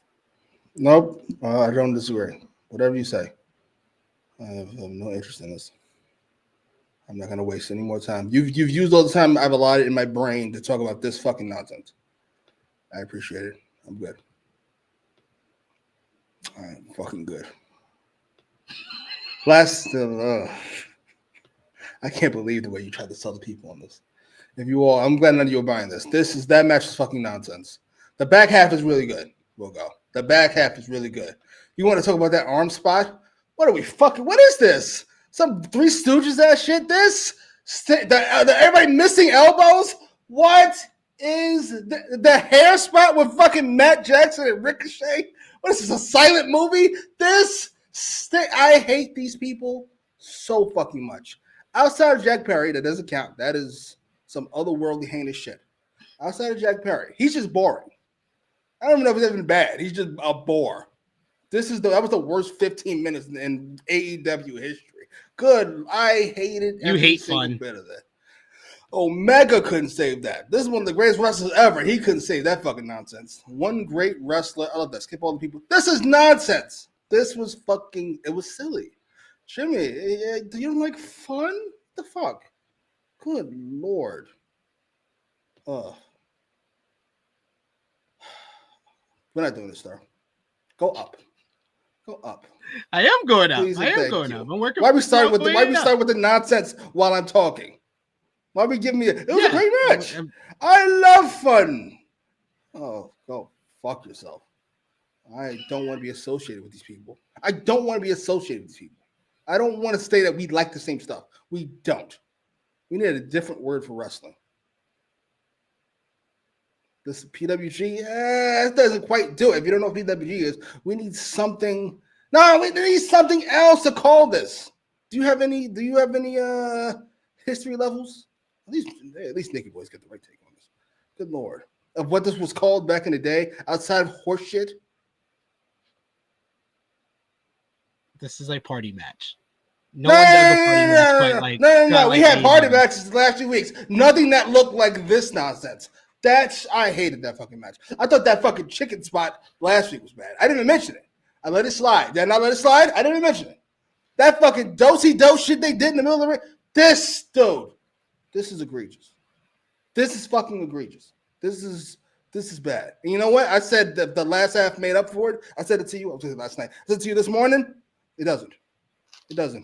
Nope, I don't disagree. Whatever you say. I have no interest in this. I'm not going to waste any more time. You've used all the time I've allotted in my brain to talk about this fucking nonsense. I appreciate it. I'm good. I'm fucking good. I can't believe the way you tried to sell the people on this. I'm glad none of you are buying this. That match is fucking nonsense. The back half is really good. We'll go. The back half is really good. You want to talk about that arm spot? What is this? Some Three Stooges ass shit? Everybody missing elbows? What is the hair spot with fucking Matt Jackson and Ricochet? What is this, a silent movie? I hate these people so fucking much. Outside of Jack Perry, that doesn't count. That is some otherworldly heinous shit. Outside of Jack Perry, he's just boring. I don't even know if it's even bad. He's just a bore. That was the worst 15 minutes in AEW history. Good. I hated every single bit of that. Omega couldn't save that. This is one of the greatest wrestlers ever. He couldn't save that fucking nonsense. One great wrestler. I love that. Skip all the people. This is nonsense. This was it was silly. Jimmy, do you don't like fun? What the fuck? Good Lord. We're not doing this, though. Go up. I am going up. Please, I am going up. I'm working. Why we start with the nonsense while I'm talking? Why we give me it was a great match. I love fun. Oh, go fuck yourself. I don't want to be associated with these people. I don't want to say that we like the same stuff. We don't. We need a different word for wrestling. This PWG, it doesn't quite do it. If you don't know what PWG is, we need something. No, we need something else to call this. Do you have any history levels? At least Nikki Boys get the right take on this. Good Lord. Of what this was called back in the day, outside of horse shit. This is a party match. No one does a party match quite like. No. We had party matches the last 2 weeks. Nothing that looked like this nonsense. I hated that fucking match. I thought that fucking chicken spot last week was bad. I didn't even mention it. I let it slide. Did I not let it slide? I didn't even mention it. That fucking do-si-do shit they did in the middle of the ring. This is egregious. This is fucking egregious. This is bad. And you know what? I said that the last half made up for it. I said it to you. I was last night. I said it to you this morning. It doesn't. It does.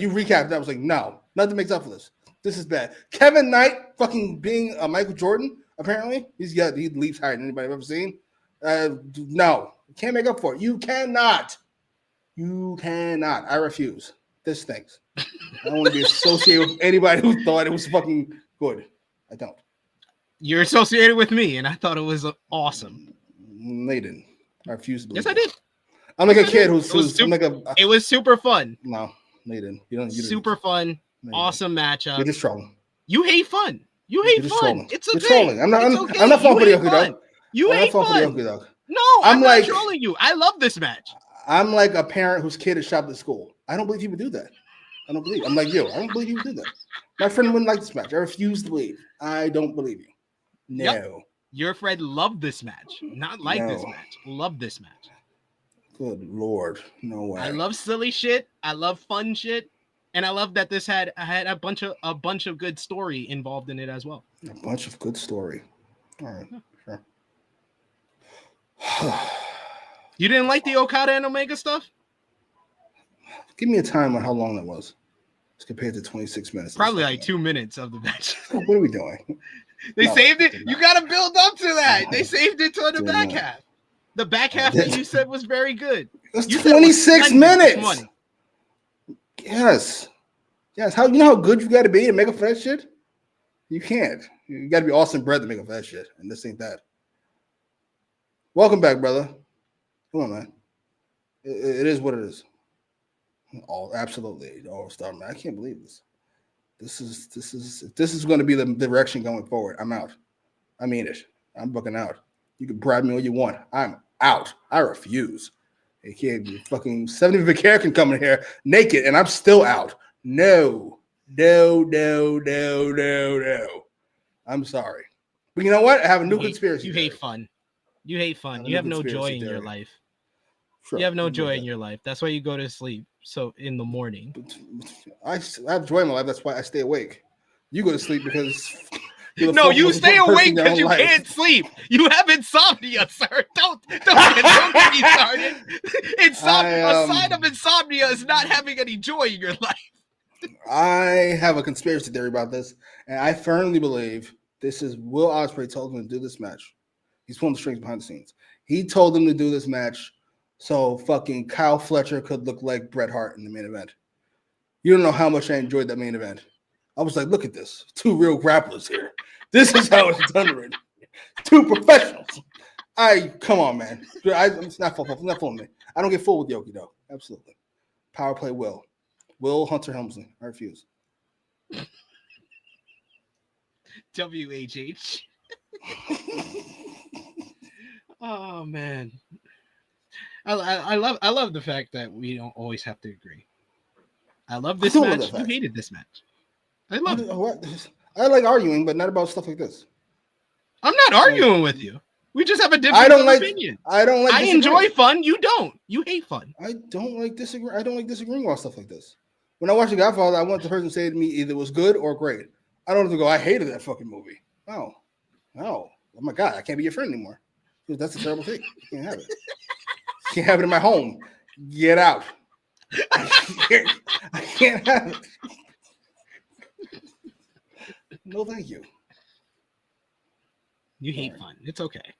You recapped that. I was like, no, nothing makes up for this. This is bad. Kevin Knight fucking being Michael Jordan, apparently. He leaves higher than anybody I've ever seen. No. You can't make up for it. You cannot. I refuse. This stinks. I don't want to be associated with anybody who thought it was fucking good. I don't. You're associated with me, and I thought it was awesome. They didn't. I refuse to believe Yes, I did. I'm like a kid who's it was super fun. No, they didn't. You don't. Super fun. Awesome matchup. You're just trolling. You hate fun. You hate fun. Trolling. It's okay. You're trolling. I'm not falling for the okey doke. You hate fun. No, I'm not trolling you. I love this match. I'm like a parent whose kid is shopped at school. I don't believe he would do that. I'm like you. I don't believe he would do that. My friend wouldn't like this match. I refuse to believe. I don't believe you. No. Yep. Your friend loved this match. Not like this match. Loved this match. Good Lord. No way. I love silly shit. I love fun shit. And I love that this had a bunch of good story involved in it as well. A bunch of good story. All right. Yeah. Sure. You didn't like the Okada and Omega stuff? Give me a time on how long that was. As compared to 26 minutes. Probably like 2 minutes of the match. What are we doing? They saved it. You got to build up to that. They saved it to the back half. The back half that you said was very good. That's You 26 minutes. Money. Yes. How good you got to be to make up for that shit? You can't. You got to be Austin bred to make up for that shit, and this ain't that. Welcome back, brother. Come on, man. It is what it is. Absolutely, all-star, man. I can't believe this. This is going to be the direction going forward. I'm out. I mean it. I'm fucking out. You can bribe me all you want. I'm out. I refuse. It can't be fucking 70 Vicaire can come in here naked, and I'm still out. No. I'm sorry. But you know what? I have a new conspiracy. You hate fun. You hate fun. You have no joy in your life. Sure. You have no joy in your life. That's why you go to sleep. So in the morning. I have joy in my life. That's why I stay awake. You go to sleep because no, you stay awake because you can't sleep. You have insomnia, sir. Don't get me started. A sign of insomnia is not having any joy in your life. I have a conspiracy theory about this, and I firmly believe this is Will Ospreay told him to do this match. He's pulling the strings behind the scenes. He told him to do this match so fucking Kyle Fletcher could look like Bret Hart in the main event. You don't know how much I enjoyed that main event. I was like, look at this. 2 real grapplers here. This is how it's done already. 2 professionals. Come on, man. It's not fooling me. I don't get full with Yoki, though. Absolutely. Power play Will Hunter Helmsley. I refuse. WHH. Oh man. I love the fact that we don't always have to agree. I love this match. You hated this match. I love it. I like arguing, but not about stuff like this. I'm not arguing with you. We just have a different opinion. I enjoy fun. You don't. You hate fun. I don't like disagreeing about stuff like this. When I watch The Godfather, I want the person to say to me either it was good or great. I don't have to go, I hated that fucking movie. No. Oh my God, I can't be your friend anymore. Because that's a terrible thing. You can't have it. You can't have it in my home. Get out. I can't have it. No, thank you. You hate fun. It's okay.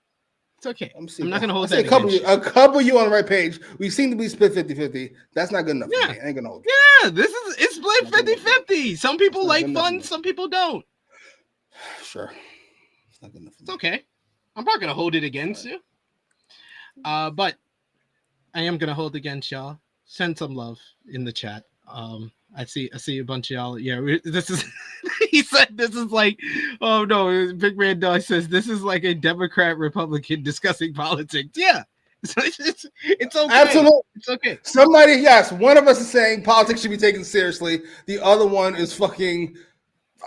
It's okay. I'm not going to hold that. A couple of you on the right page. We seem to be split 50-50. That's not good enough for me. I ain't going to hold you. Yeah, it's split 50-50. Some people like fun. Some people don't. Sure. It's not good enough for me. It's okay. I'm not going to hold it against you. But I am going to hold against y'all. Send some love in the chat. I see a bunch of y'all. Yeah, this is. He said this is like, oh no, Big Man Dog says this is like a Democrat Republican discussing politics. Yeah, it's okay. Absolutely, it's okay. Somebody, yes, one of us is saying politics should be taken seriously. The other one is fucking.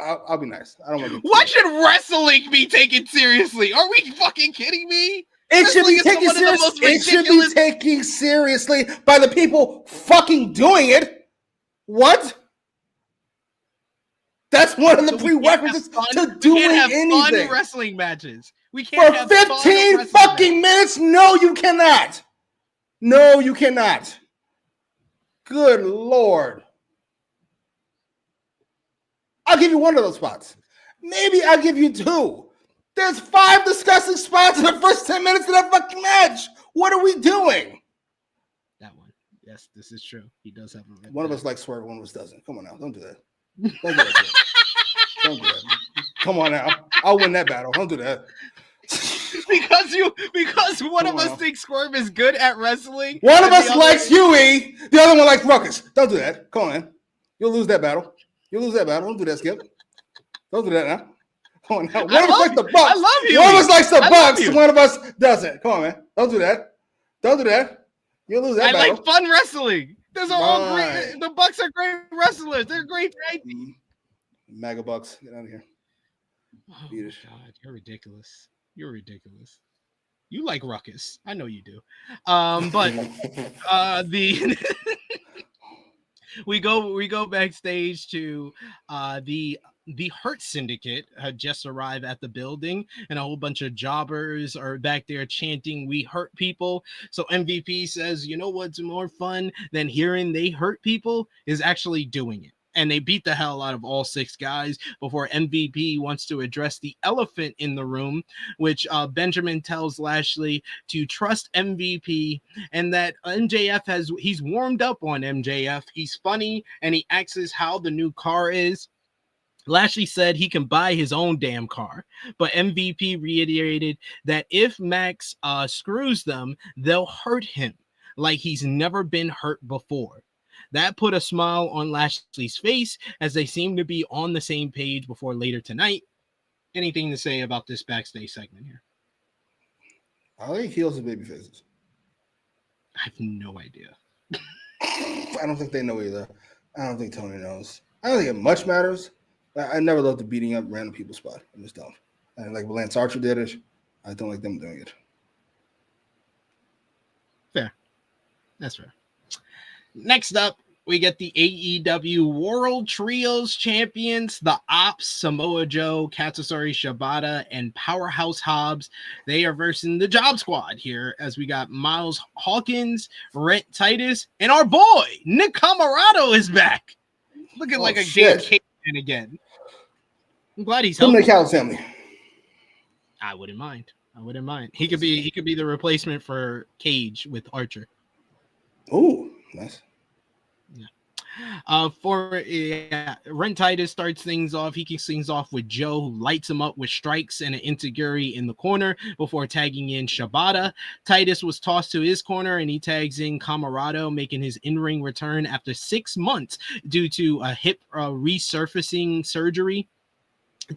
I'll be nice. I don't want to. Why should wrestling be taken seriously? Are we fucking kidding me? It should be taken seriously. It should be taken seriously by the people fucking doing it. What? That's one of the prerequisites to doing anything. Fun wrestling matches. We can't have 15 fucking minutes. No, you cannot. No, you cannot. Good Lord. I'll give you one of those spots. Maybe I'll give you 2. There's 5 disgusting spots in the first 10 minutes of that fucking match. What are we doing? That one. Yes, this is true. He does have a one of us likes Swerve, one of us doesn't. Come on now. Don't do that. Don't do that. Don't do that. Come on now. I'll win that battle. Don't do that. Because one of us thinks Swerve is good at wrestling. One of us likes Huey. The other one likes Ruckus. Don't do that. Come on, man. You'll lose that battle. Don't do that, Skip. Don't do that now. Come on now. One of us likes the Bucks. I love you. One of us likes the Bucks. One of us doesn't. Come on, man. Don't do that. Don't do that. You'll lose that battle. I like fun wrestling. Those are all great. The Bucks are great wrestlers. They're great. MAGA Bucks. Get out of here. Oh my God, you're ridiculous. You're ridiculous. You like Ruckus. I know you do. But we go backstage to the Hurt Syndicate had just arrived at the building, and a whole bunch of jobbers are back there chanting, "We hurt people." So MVP says, you know what's more fun than hearing they hurt people is actually doing it. and they beat the hell out of all 6 guys before MVP wants to address the elephant in the room, which Benjamin tells Lashley to trust MVP and that he's warmed up on MJF. He's funny and he asks how the new car is. Lashley said he can buy his own damn car, but MVP reiterated that if Max screws them, they'll hurt him like he's never been hurt before. That put a smile on Lashley's face as they seem to be on the same page before later tonight. Anything to say about this backstage segment here? I think heels and baby faces. I have no idea. I don't think they know either. I don't think Tony knows. I don't think it much matters. I never loved the beating up random people spot. I just don't. And like Lance Archer did it, I don't like them doing it. Fair. That's fair. Next up, we get the AEW World Trios Champions, the Ops, Samoa Joe, Katsuyori Shibata, and Powerhouse Hobbs. They are versing the Job Squad here as we got Miles Hawkins, Rhett Titus, and our boy, Nick Camarado is back. Looking like a damn caveman again. I'm glad he's helping. The Callis family. I wouldn't mind. He could be the replacement for Cage with Archer. Oh, nice. Ren Titus starts things off. He kicks things off with Joe, who lights him up with strikes and an enziguri in the corner before tagging in Shibata. Titus was tossed to his corner and he tags in Camarado, making his in-ring return after 6 months due to a hip resurfacing surgery.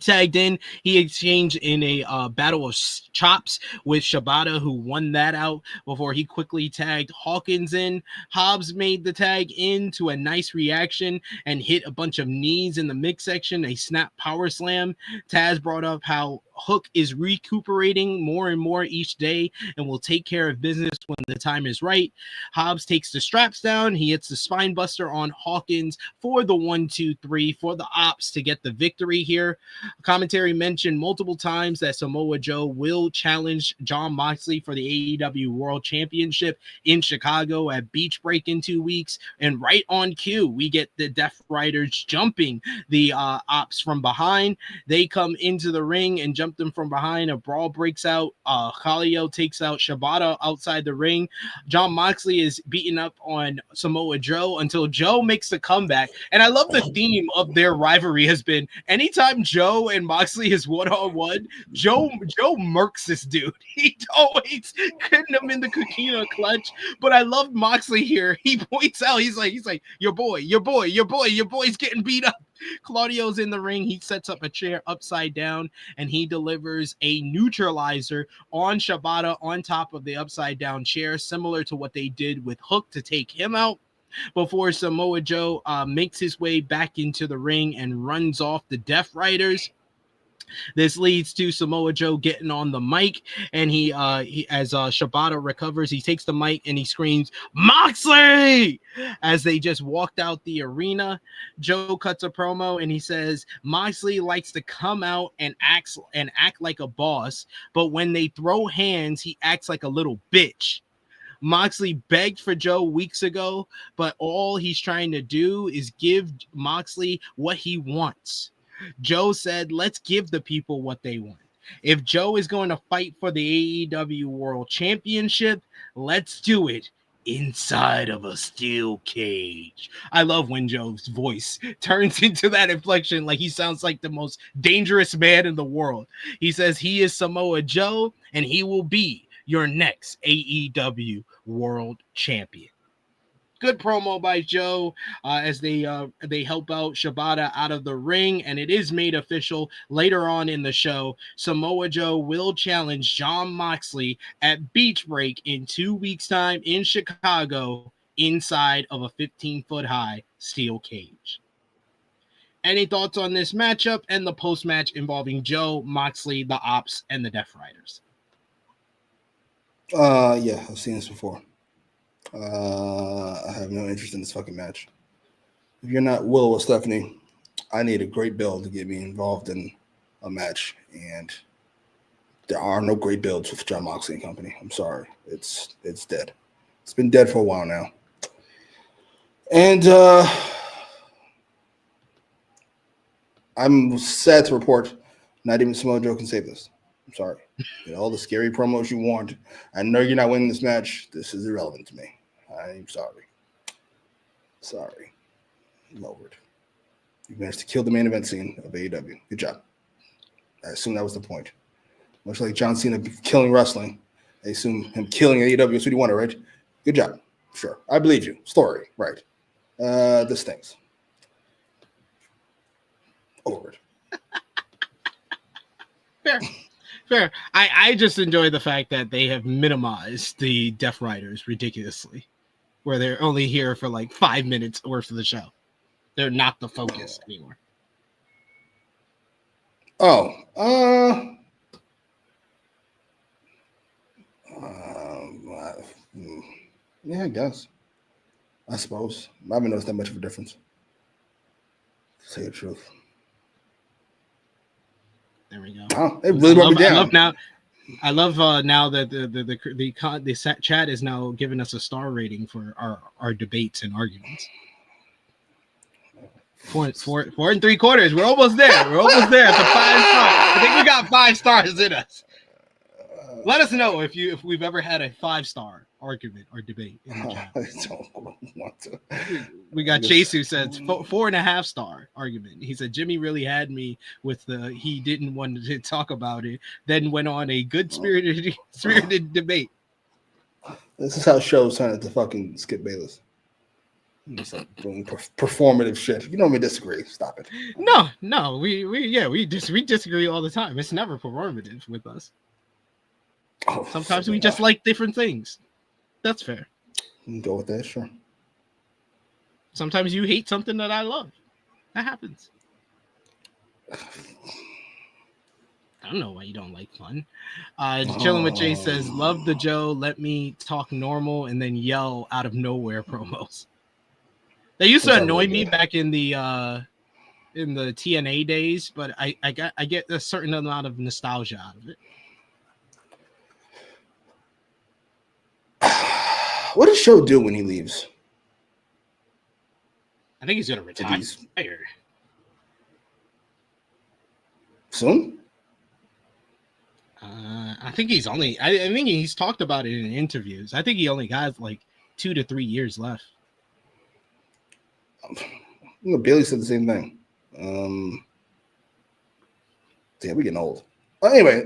Tagged in, he exchanged in a battle of chops with Shibata, who won that out before he quickly tagged Hawkins in. Hobbs made the tag into a nice reaction and hit a bunch of knees in the midsection, a snap power slam. Taz brought up how Hook is recuperating more and more each day and will take care of business when the time is right. Hobbs takes the straps down. He hits the spine buster on Hawkins for the 1-2-3 for the Ops to get the victory here. Commentary mentioned multiple times that Samoa Joe will challenge Jon Moxley for the AEW World Championship in Chicago at Beach Break in 2 weeks. And right on cue, we get the Death Riders jumping the Ops from behind. They come into the ring and jump them from behind. A brawl breaks out. Khalio takes out Shibata outside the ring. Jon Moxley is beating up on Samoa Joe until Joe makes the comeback. And I love the theme of their rivalry has been anytime Joe and Moxley is one-on-one, Joe murks this dude. He always getting him in the Kukina clutch. But I love Moxley here. He points out, he's like, your boy's getting beat up. Claudio's in the ring. He sets up a chair upside down and he delivers a neutralizer on Shibata on top of the upside down chair, similar to what they did with Hook to take him out. Before Samoa Joe makes his way back into the ring and runs off the Death Riders. This leads to Samoa Joe getting on the mic, and he as Shibata recovers, he takes the mic and he screams, "Moxley!" as they just walked out the arena. Joe cuts a promo and he says Moxley likes to come out and act like a boss, but when they throw hands, he acts like a little bitch. Moxley begged for Joe weeks ago, but all he's trying to do is give Moxley what he wants. Joe said, let's give the people what they want. If Joe is going to fight for the AEW World Championship, let's do it inside of a steel cage. I love when Joe's voice turns into that inflection like he sounds like the most dangerous man in the world. He says he is Samoa Joe and he will be your next AEW World Champion. Good promo by Joe as they help out Shibata out of the ring, and it is made official later on in the show. Samoa Joe will challenge Jon Moxley at Beach Break in 2 weeks' time in Chicago inside of a 15-foot high steel cage. Any thoughts on this matchup and the post-match involving Joe, Moxley, the Ops, and the Death Riders? Yeah, I've seen this before. I have no interest in this fucking match. If you're not Will or Stephanie, I need a great build to get me involved in a match, and there are no great builds with Jon Moxley and company. I'm sorry, it's dead. It's been dead for a while now, and I'm sad to report, not even Samoa Joe can save this. I'm sorry. All the scary promos you want. I know you're not winning this match. This is irrelevant to me. I'm sorry. Sorry. Lowered. You managed to kill the main event scene of AEW. Good job. I assume that was the point. Much like John Cena killing wrestling, I assume him killing AEW is what he wanted, right? Good job. Sure. I believe you. Story. Right. This stinks. Over it. Fair. I just enjoy the fact that they have minimized the Death Riders ridiculously, where they're only here for like 5 minutes worth of the show. They're not the focus anymore. Yeah, I guess. I suppose. I haven't noticed that much of a difference. To say the truth. There we go. Oh, it really brought me down. I love now that the chat is now giving us a star rating for our debates and arguments. 4 3/4. We're almost there. We're almost there at the 5 stars. I think we got 5 stars in us. Let us know if we've ever had a 5-star argument or debate in the chat. I don't want to. We got Chase who says 4.5 star argument. He said Jimmy really had me with he didn't want to talk about it, then went on a good spirited debate. This is how shows turn into fucking Skip Bayless. It's like doing performative shit. You know we disagree. Stop it. No, we disagree all the time. It's never performative with us. Sometimes we just like different things. That's fair. You can go with that, sure. Sometimes you hate something that I love. That happens. I don't know why you don't like fun. Chilling with Jay says, love the Joe, let me talk normal, and then yell out of nowhere promos. They used to annoy me back in the TNA days, but I get a certain amount of nostalgia out of it. What does Show do when he leaves? I think he's gonna retire. Soon? I think he's only. I think he's talked about it in interviews. I think he only has like 2 to 3 years left. Bailey said the same thing. Yeah, we're getting old. Anyway,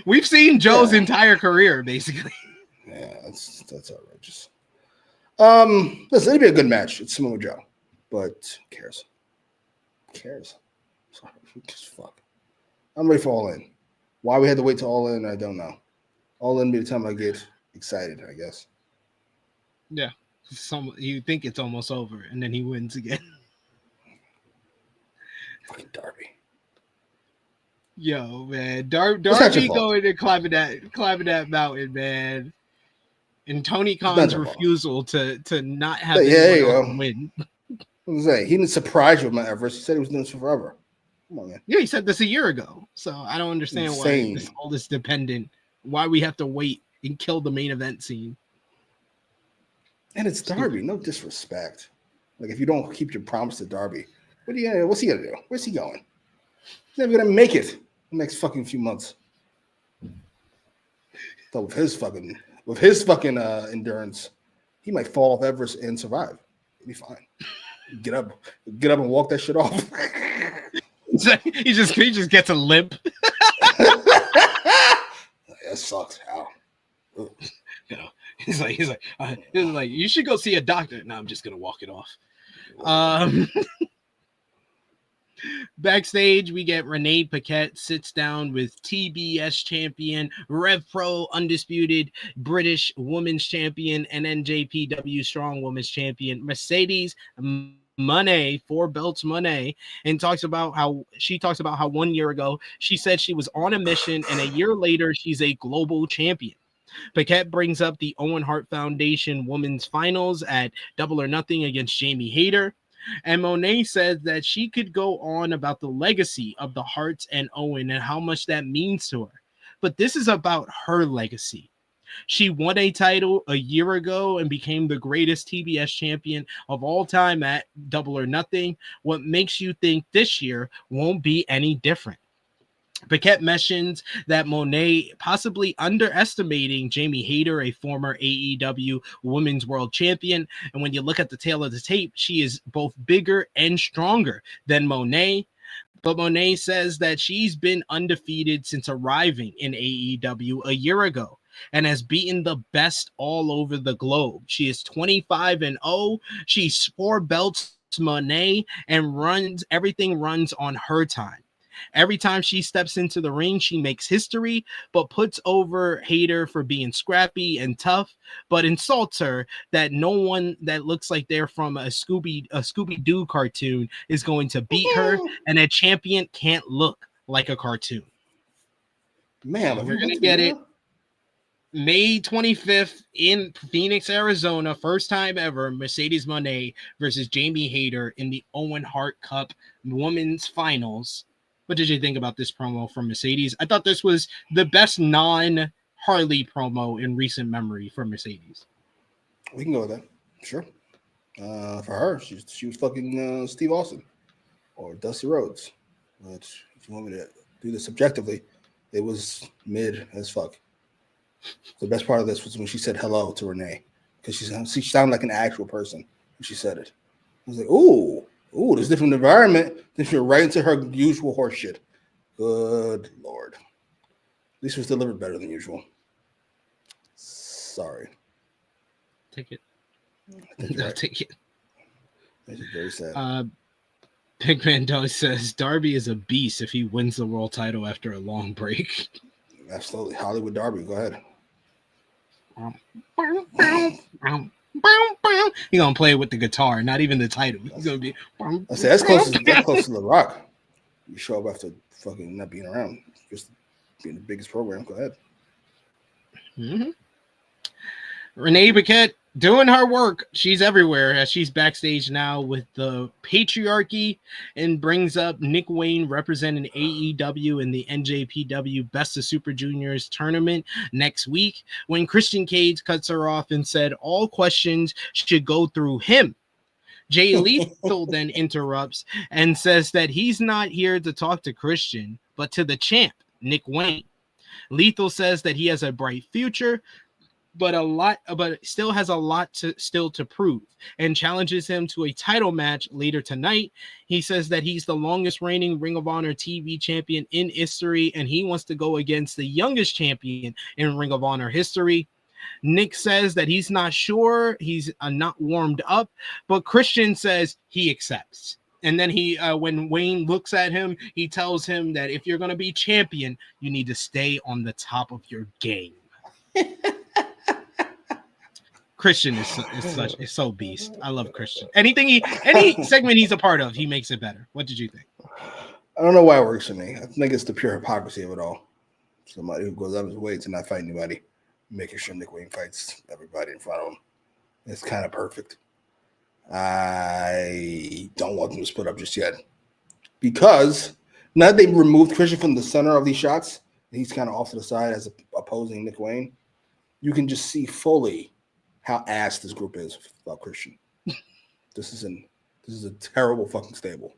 we've seen Joe's entire career basically. Yeah, that's outrageous. Listen, it'd be a good match. It's Samoa Joe, but who cares? Who cares? Sorry, who gives a fuck? I'm ready for All In. Why we had to wait till All In, I don't know. All In be the time I get excited, I guess. Yeah, you think it's almost over, and then he wins again. Fucking Darby. Yo, man, Darby going and climbing that mountain, man. And Tony Khan's refusal to not have anyone win. He didn't surprise you with Mount Everest. He said he was doing this forever. Come on, man. Yeah, he said this a year ago. So I don't understand why it's all this dependent. Why we have to wait and kill the main event scene. And it's Darby. No disrespect. Like if you don't keep your promise to Darby, what's he gonna do? Where's he going? He's never gonna make it the next fucking few months. So with his fucking endurance, he might fall off Everest and survive. He'll be fine. Get up and walk that shit off. he just gets a limp. That sucks. How? You know, he's like, you should go see a doctor. No, I'm just gonna walk it off. Backstage, we get Renee Paquette sits down with TBS champion, Rev Pro undisputed British Women's Champion, and NJPW Strong Women's Champion Mercedes Moné, 4 belts Moné, and talks about how 1 year ago she said she was on a mission, and a year later she's a global champion. Paquette brings up the Owen Hart Foundation Women's Finals at Double or Nothing against Jamie Hayter. And Monet says that she could go on about the legacy of the Harts and Owen and how much that means to her. But this is about her legacy. She won a title a year ago and became the greatest TBS champion of all time at Double or Nothing. What makes you think this year won't be any different? Paquette mentions that Monet possibly underestimating Jamie Hayter, a former AEW Women's World Champion. And when you look at the tail of the tape, she is both bigger and stronger than Monet. But Monet says that she's been undefeated since arriving in AEW a year ago and has beaten the best all over the globe. She is 25-0. She's 4 belts Monet and everything runs on her time. Every time she steps into the ring, she makes history, but puts over Hayter for being scrappy and tough, but insults her that no one that looks like they're from a Scooby-Doo cartoon is going to beat her, and a champion can't look like a cartoon. Man, so we're going to get it May 25th in Phoenix, Arizona. First time ever, Mercedes Moné versus Jamie Hayter in the Owen Hart Cup Women's Finals. What did you think about this promo from Mercedes? I thought this was the best non-Harley promo in recent memory for Mercedes. We can go with that. Sure. For her, she was fucking Steve Austin or Dusty Rhodes. Which, if you want me to do this objectively, it was mid as fuck. The best part of this was when she said hello to Renee, because she sounded like an actual person when she said it. I was like, ooh, this is a different environment. Then she went right into her usual horse shit. Good Lord. At least it was delivered better than usual. Sorry. Take it. Right. Take it. This is very sad. Big Mando says Darby is a beast if he wins the world title after a long break. Absolutely. Hollywood Darby, go ahead. He's gonna play with the guitar, not even the title. He's gonna be. I say that's close to The Rock. You show up after fucking not being around, just being the biggest program. Go ahead. Mm-hmm. Renee Paquette doing her work. She's everywhere as she's backstage now with the patriarchy and brings up Nick Wayne representing AEW in the NJPW Best of Super Juniors tournament next week when Christian Cage cuts her off and said all questions should go through him. Jay Lethal then interrupts and says that he's not here to talk to Christian, but to the champ, Nick Wayne. Lethal says that he has a bright future, but still has a lot to prove, and challenges him to a title match later tonight. He says that he's the longest reigning Ring of Honor TV champion in history, and he wants to go against the youngest champion in Ring of Honor history. Nick says that he's not sure, he's not warmed up, but Christian says he accepts. And then when Wayne looks at him, he tells him that if you're going to be champion, you need to stay on the top of your game. Christian is so beast. I love Christian. Any segment he's a part of, he makes it better. What did you think? I don't know why it works for me. I think it's the pure hypocrisy of it all. Somebody who goes out of his way to not fight anybody, making sure Nick Wayne fights everybody in front of him. It's kind of perfect. I don't want them to split up just yet, because now that they've removed Christian from the center of these shots, he's kind of off to the side as opposing Nick Wayne. You can just see fully how ass this group is about Christian. This is a terrible fucking stable.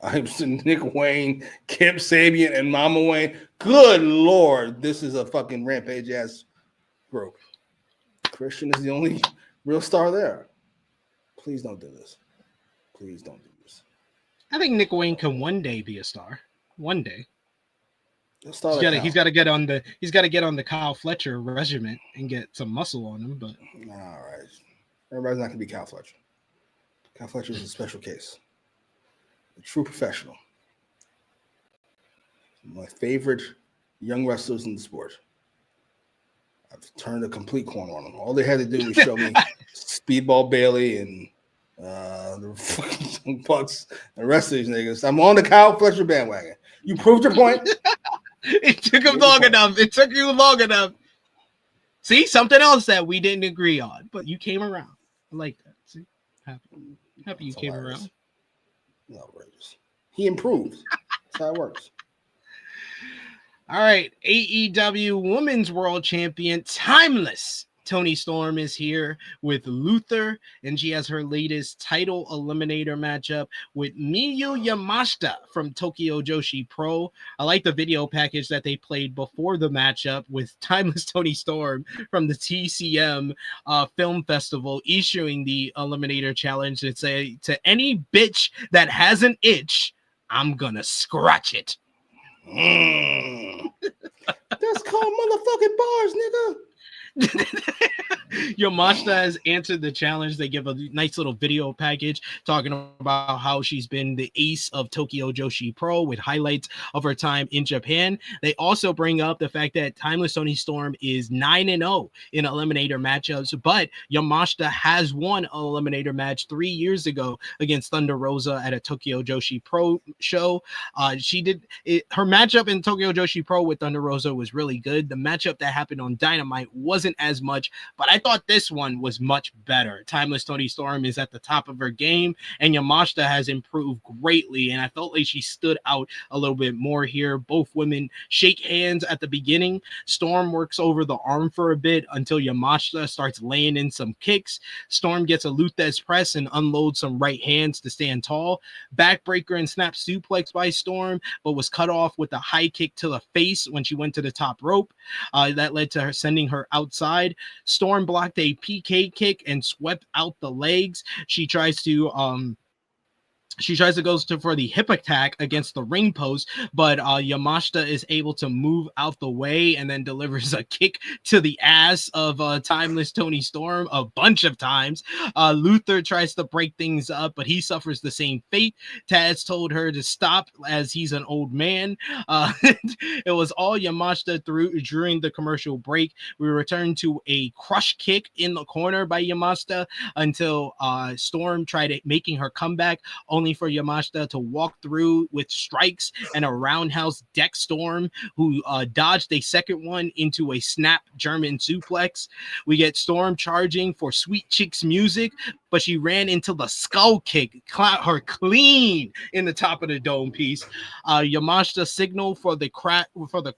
I'm seeing Nick Wayne, Kip Sabian, and Mama Wayne. Good Lord, this is a fucking rampage ass group. Christian is the only real star there. Please don't do this. Please don't do this. I think Nick Wayne can one day be a star. One day. He's got to get on the Kyle Fletcher regiment and get some muscle on him. But all right, everybody's not gonna be Kyle Fletcher. Kyle Fletcher is a special case, a true professional. My favorite young wrestlers in the sport. I've turned a complete corner on them. All they had to do was show me Speedball Bailey and the fucking Bucks and the rest of these niggas. I'm on the Kyle Fletcher bandwagon. You proved your point. It took him long enough. It took you long enough. See, something else that we didn't agree on, but you came around. I like that. See, happy you came around. Outrageous. He improved. That's how it works. All right, AEW Women's World Champion, timeless Toni Storm is here with Luther, and she has her latest title eliminator matchup with Miyu Yamashita from Tokyo Joshi Pro. I like the video package that they played before the matchup with timeless Toni Storm from the TCM Film Festival issuing the eliminator challenge and say, to any bitch that has an itch, I'm gonna scratch it. That's called motherfucking bars, nigga. Yamashita has answered the challenge. They give a nice little video package talking about how she's been the ace of Tokyo Joshi Pro with highlights of her time in Japan. They also bring up the fact that timeless Toni Storm is 9-0 in eliminator matchups, but Yamashita has won an eliminator match 3 years ago against Thunder Rosa at a Tokyo Joshi Pro show. Her matchup in Tokyo Joshi Pro with Thunder Rosa was really good. The matchup that happened on Dynamite wasn't as much, but I thought this one was much better. Timeless Toni Storm is at the top of her game, and Yamashita has improved greatly, and I felt like she stood out a little bit more here. Both women shake hands at the beginning. Storm works over the arm for a bit until Yamashita starts laying in some kicks. Storm gets a Luthez press and unloads some right hands to stand tall. Backbreaker and snap suplex by Storm, but was cut off with a high kick to the face when she went to the top rope. That led to her sending her outside. Storm blocked a PK kick and swept out the legs. She tries to go for the hip attack against the ring post, but Yamashita is able to move out the way and then delivers a kick to the ass of timeless Toni Storm a bunch of times. Luther tries to break things up, but he suffers the same fate. Taz told her to stop as he's an old man. It was all Yamashita during the commercial break. We returned to a crush kick in the corner by Yamashita until Storm tried making her comeback, only for Yamashita to walk through with strikes and a roundhouse deck Storm, who dodged a second one into a snap German suplex. We get Storm charging for Sweet Chicks music, but she ran into the skull kick, her clean in the top of the dome piece. Yamashita signaled for the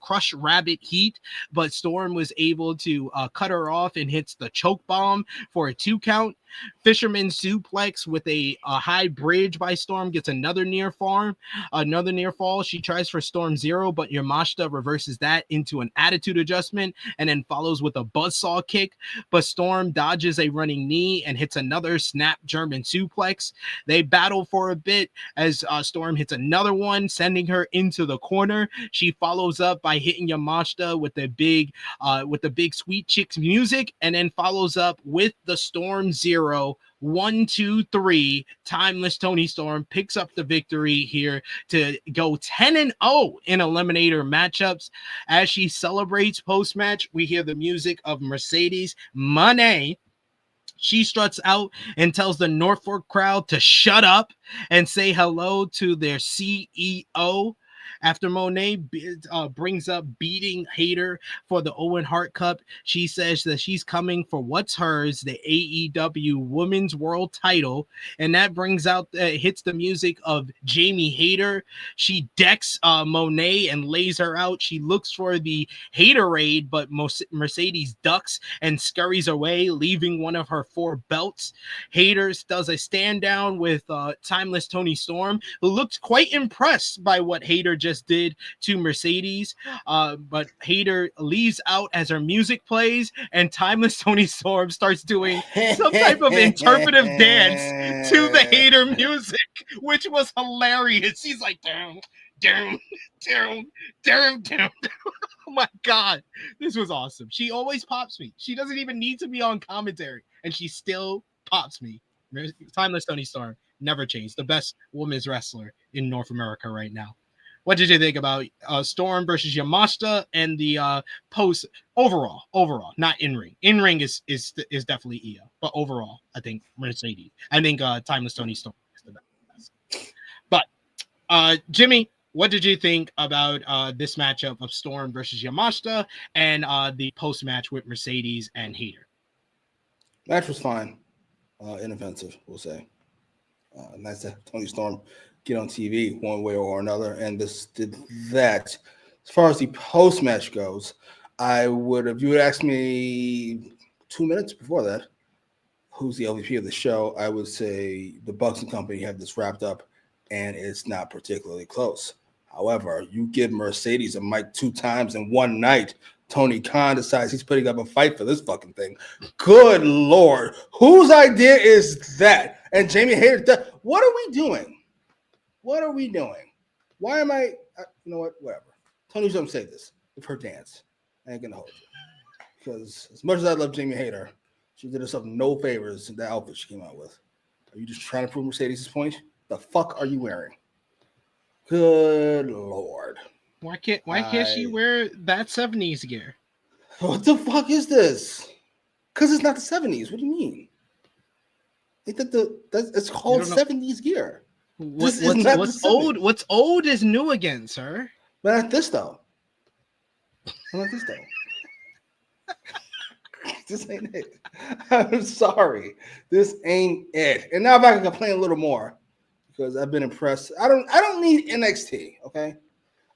crush rabbit heat, but Storm was able to cut her off and hits the choke bomb for a 2 count. Fisherman suplex with a high bridge by Storm gets another near fall. She tries for Storm Zero, but Yamashita reverses that into an attitude adjustment and then follows with a buzzsaw kick. But Storm dodges a running knee and hits another snap German suplex. They battle for a bit as Storm hits another one, sending her into the corner. She follows up by hitting Yamashita with the big Sweet Chicks music, and then follows up with the Storm Zero. 1, 2, 3. Timeless Toni Storm picks up the victory here to go 10-0 in eliminator matchups. As she celebrates post-match, we hear the music of Mercedes Moné. She struts out and tells the Norfolk crowd to shut up and say hello to their CEO. After Monet brings up beating Hayter for the Owen Hart Cup, she says that she's coming for what's hers, the AEW Women's World Title, and that hits the music of Jamie Hayter. She decks Monet and lays her out. She looks for the Haterade, but Mercedes ducks and scurries away, leaving one of her 4 belts. Hayter does a stand down with timeless Toni Storm, who looked quite impressed by what Hayter just did to Mercedes, but Hayter leaves out as her music plays, and timeless Toni Storm starts doing some type of interpretive dance to the Hayter music, which was hilarious. She's like, down, down, down, down, down. Oh my god, this was awesome. She always pops me. She doesn't even need to be on commentary, and she still pops me. Timeless Toni Storm never changed. The best women's wrestler in North America right now. What did you think about Storm versus Yamashita and the post overall, not in ring? In ring is definitely Io, but overall, I think Mercedes. I think timeless Toni Storm is the best. But Jimmy, what did you think about this matchup of Storm versus Yamashita and the post match with Mercedes and Hayter? Match was fine, inoffensive, we'll say. Nice to Toni Storm get on TV one way or another, and this did that. As far as the post-match goes, if you would ask me 2 minutes before that, who's the LVP of the show, I would say the Bucks and company have this wrapped up, and it's not particularly close. However, you give Mercedes a mic 2 times in one night, Tony Khan decides he's putting up a fight for this fucking thing. Good Lord. Whose idea is that? And Jamie Hayter, what are we doing? What are we doing? Why am I, you know what, whatever. Tony's going to say this with her dance. I ain't going to hold you. Because as much as I love Jamie Hayter, she did herself no favors in the outfit she came out with. Are you just trying to prove Mercedes' point? The fuck are you wearing? Good Lord. Why can't she wear that 70s gear? What the fuck is this? Because it's not the 70s. What do you mean? It's called 70s gear. What's old is new again, sir. But not this though. Not this though. This ain't it. I'm sorry. This ain't it. And now if I can complain a little more, because I've been impressed. I don't need NXT, okay?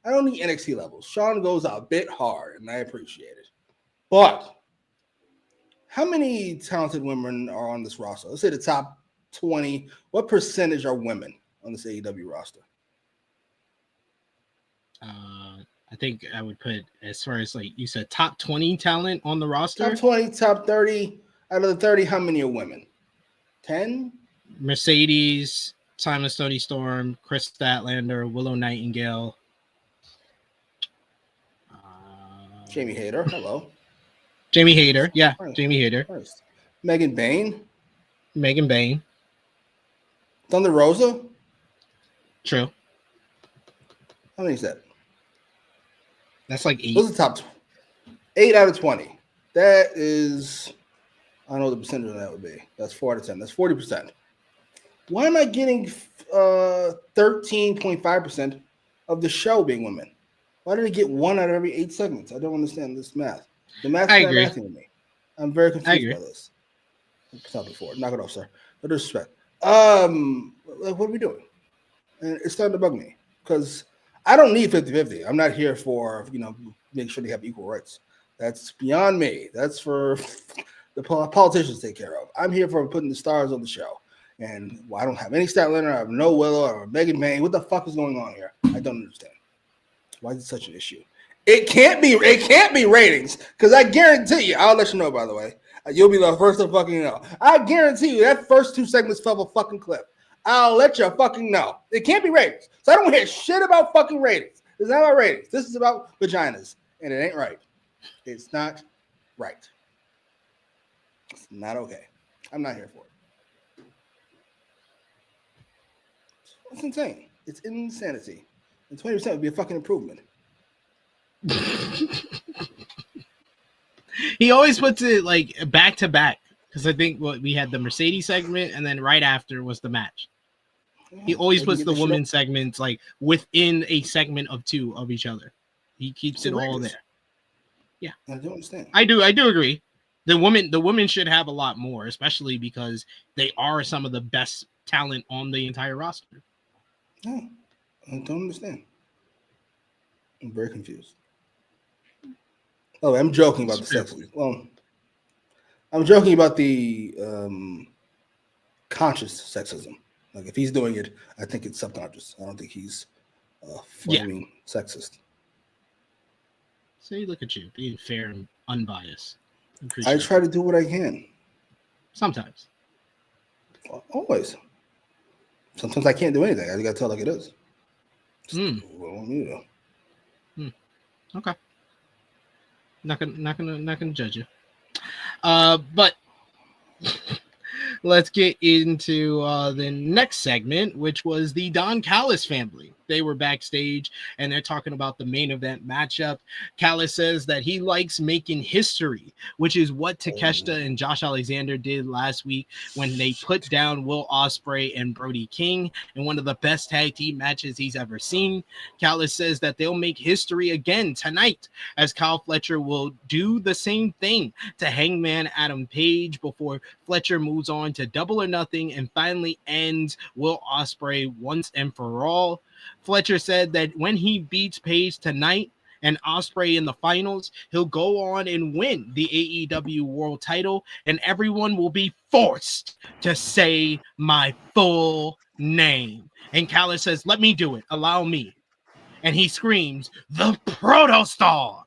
I don't need NXT levels. Sean goes a bit hard, and I appreciate it. But how many talented women are on this roster? Let's say the top 20. What percentage are women on this AEW roster? I think I would put, as far as like you said, top 20 talent on the roster. Top 20, top 30. Out of the 30, how many are women? 10? Mercedes, Timeless Toni Storm, Chris Statlander, Willow Nightingale. Jamie Hayter. Hello. Jamie Hayter. Yeah, First. Jamie Hayter. First. Megan Bayne. Thunder Rosa. True. How many is that? That's like 8. Those are top 8 out of 20. That is, I don't know what the percentage of that would be. That's 4 out of 10. That's 40%. Why am I getting 13.5% of the show being women? Why did it get 1 out of every 8 segments? I don't understand this math. The math is not mathing with me. I'm very confused by this. Stop before. Knock it off, sir. No disrespect. What are we doing? And it's starting to bug me because I don't need 50-50. I'm not here for, make sure they have equal rights. That's beyond me. That's for the politicians to take care of. I'm here for putting the stars on the show. And I don't have any Statlander. I have no Willow or Megan Bayne. What the fuck is going on here? I don't understand. Why is it such an issue? It can't be ratings, because I guarantee you, I'll let you know, by the way. You'll be the first to fucking know. I guarantee you that first 2 segments fell a fucking clip. I'll let you fucking know. It can't be ratings. So I don't hear shit about fucking ratings. It's not about ratings. This is about vaginas. And it ain't right. It's not right. It's not okay. I'm not here for it. It's insane. It's insanity. And 20% would be a fucking improvement. He always puts it like back to back, because I think we had the Mercedes segment and then right after was the match. He always puts the women's segments like within a segment of 2 of each other. He keeps it all there. Yeah, I don't understand. I do agree. The women should have a lot more, especially because they are some of the best talent on the entire roster. No, I don't understand. I'm very confused. Oh, I'm joking about the sexism. Well, I'm joking about the conscious sexism. Like, if he's doing it, I think it's subconscious. I don't think he's flaming sexist. So you look at you being fair and unbiased. I try to do what I can. Sometimes. Always. Sometimes I can't do anything. I got to tell it like it is. Okay. Not gonna judge you. But let's get into the next segment, which was the Don Callis family. They were backstage and they're talking about the main event matchup. Callis says that he likes making history, which is what Takeshita and Josh Alexander did last week when they put down Will Ospreay and Brody King in one of the best tag team matches he's ever seen. Callis says that they'll make history again tonight, as Kyle Fletcher will do the same thing to Hangman Adam Page before Fletcher moves on to Double or Nothing and finally ends Will Ospreay once and for all. Fletcher said that when he beats Page tonight, and Ospreay in the finals, he'll go on and win the AEW World Title, and everyone will be forced to say my full name. And Callis says, "Let me do it. Allow me." And he screams, "The Protostar,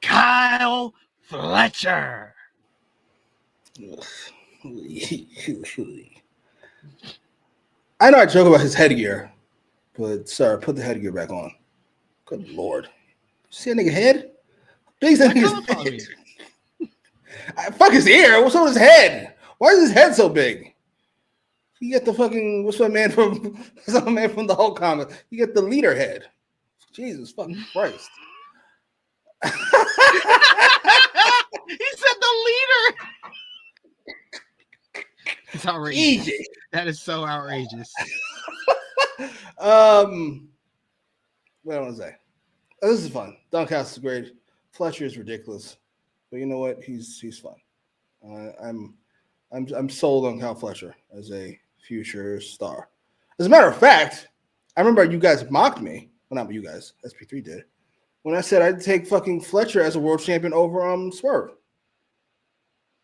Kyle Fletcher." I know I joke about his headgear, but sir, put the headgear back on. Good Lord. See a nigga head? Big that nigga's head. Fuck his ear. What's on his head? Why is his head so big? You get the fucking what's that man from the whole comic? You get the leader head. Jesus fucking Christ. He said the leader. It's outrageous. Easy. That is so outrageous. What do I want to say? Oh, this is fun. Dunkhouse is great. Fletcher is ridiculous, but you know what? He's fun. I'm sold on Kyle Fletcher as a future star. As a matter of fact, I remember you guys mocked me. Well, not you guys. SP3 did when I said I'd take fucking Fletcher as a world champion over Swerve.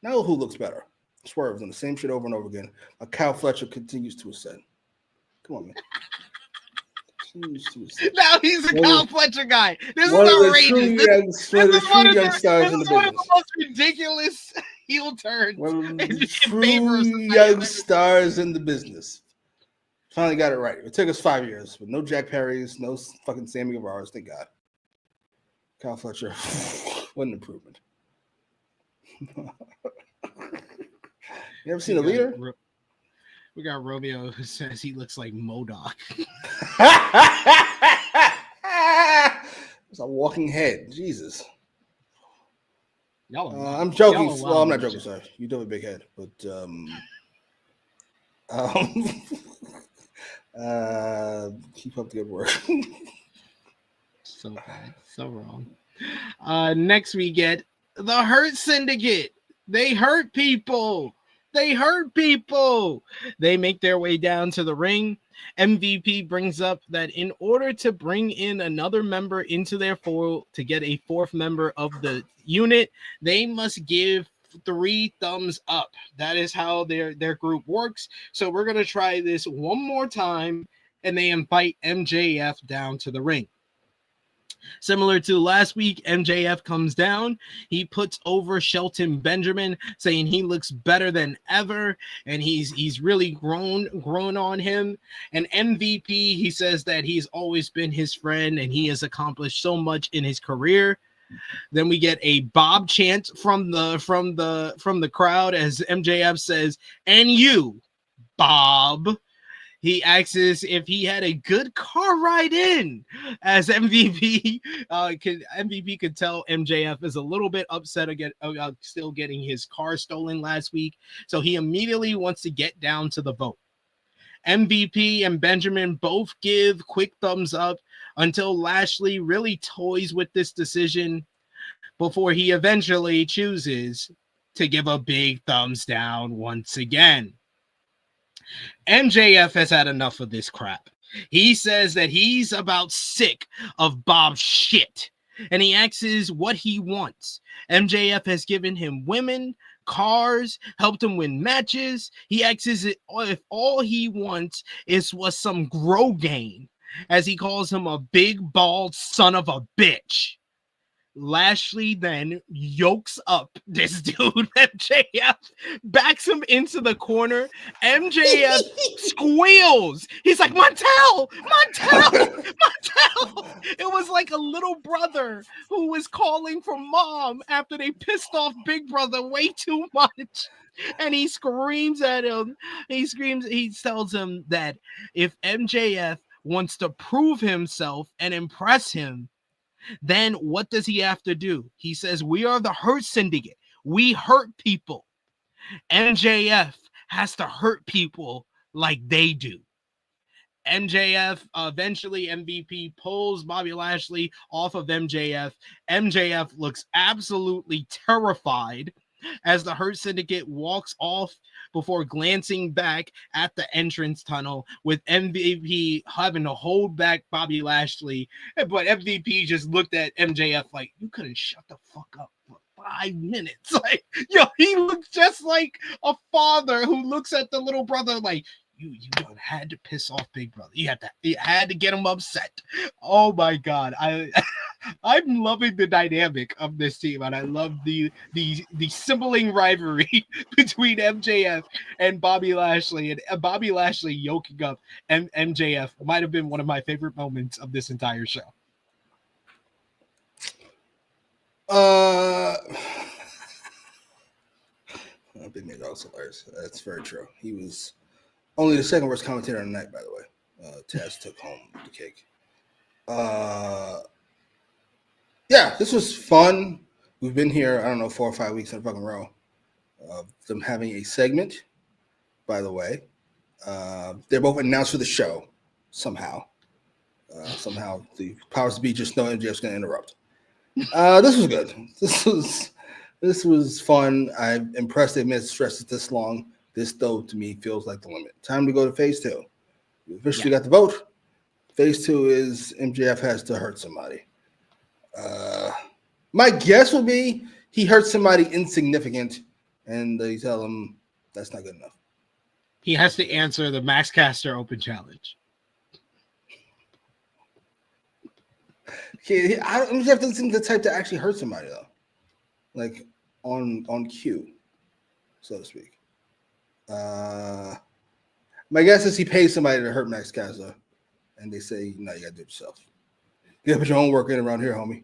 Now who looks better? Swerve's on the same shit over and over again. Kyle Fletcher continues to ascend. Come on, man. Now he's a Kyle Fletcher guy. This is outrageous. This is one of the most ridiculous heel turns. One of the true young stars in the business. Finally got it right. It took us 5 years, but no Jack Perry's, no fucking Sammy Guevara's. Thank God. Kyle Fletcher, what an improvement. You ever seen a leader? We got Romeo who says he looks like MODOK. It's a walking head. Jesus. I'm joking. Well, I'm not joking. Sorry. You do have a big head, but keep up the good work. So bad. So wrong. Next we get the Hurt Syndicate. They hurt people. They hurt people. They make their way down to the ring. MVP brings up that in order to bring in another member into their fold to get a fourth member of the unit, they must give 3 thumbs up. That is how their group works. So we're going to try this one more time, and they invite MJF down to the ring. Similar to last week, MJF comes down. He puts over Shelton Benjamin, saying he looks better than ever, and he's really grown on him. And MVP, he says that he's always been his friend, and he has accomplished so much in his career. Then we get a Bob chant from the crowd as MJF says, "And you, Bob." He asks if he had a good car ride in, as MVP could tell MJF is a little bit upset about still getting his car stolen last week. So he immediately wants to get down to the vote. MVP and Benjamin both give quick thumbs up until Lashley really toys with this decision before he eventually chooses to give a big thumbs down once again. MJF has had enough of this crap. He says that he's about sick of Bob's shit, and he asks what he wants. MJF has given him women, cars, helped him win matches. He asks if all he wants was some grow game, as he calls him a big bald son of a bitch. Lashley then yokes up this dude, MJF, backs him into the corner. MJF squeals. He's like, Montel! It was like a little brother who was calling for mom after they pissed off Big Brother way too much. And he screams at him. He tells him that if MJF wants to prove himself and impress him, then what does he have to do? He says, we are the Hurt Syndicate. We hurt people. MJF has to hurt people like they do. MJF, eventually MVP pulls Bobby Lashley off of MJF. MJF looks absolutely terrified as the Hurt Syndicate walks off before glancing back at the entrance tunnel with MVP having to hold back Bobby Lashley. But MVP just looked at MJF like, you couldn't shut the fuck up for 5 minutes. Like, yo, he looked just like a father who looks at the little brother like, you don't had to piss off Big Brother. You had to get him upset. Oh my God. I'm loving the dynamic of this team, and I love the sibling rivalry between MJF and Bobby Lashley, and Bobby Lashley yoking up MJF might have been one of my favorite moments of this entire show. Big Nate was hilarious. That's very true. He was only the second worst commentator on the night, by the way. Taz took home the cake. Yeah, this was fun. We've been here, 4 or 5 weeks in a fucking row of them having a segment, by the way. They're both announced for the show somehow. Somehow the powers to be just know MJF's going to interrupt. This was good. This was fun. I'm impressed they've made it stretch it this long. This, though, to me, feels like the limit. Time to go to phase 2. We officially got the vote. Phase 2 is MJF has to hurt somebody. My guess would be he hurt somebody insignificant, and they tell him that's not good enough. He has to answer the Max Caster Open Challenge. Okay, MJF doesn't seem the type to actually hurt somebody, though. Like, on cue, so to speak. My guess is he pays somebody to hurt Max Caster, and they say, no, you got to do it yourself. You got to put your own work in around here, homie.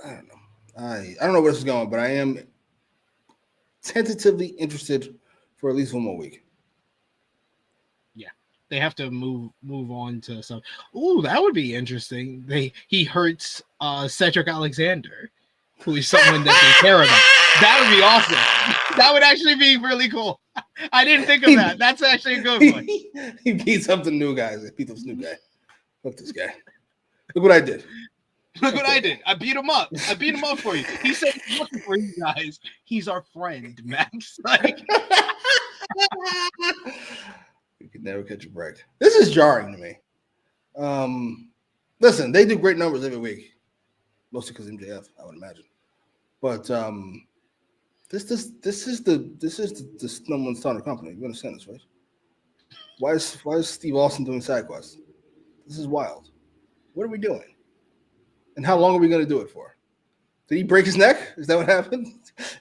I don't know. I don't know where this is going, but I am tentatively interested for at least one more week. Yeah, they have to move on to some. Ooh, that would be interesting. He hurts Cedric Alexander, who is someone that they care about. That would be awesome. That would actually be really cool. I didn't think of that. That's actually a good one. He beats up the new guys. He beats up this new guy. Look this guy. Look what I did. Look what I did. I beat him up. I beat him up for you. He said he's looking for you guys. He's our friend, Max. Like, you can never catch a break. This is jarring to me. Listen, they do great numbers every week, mostly because MJF, I would imagine. But this is the number one star company. You understand this, right? Why is Steve Austin doing side quests? This is wild. What are we doing? And how long are we going to do it for? Did he break his neck? Is that what happened?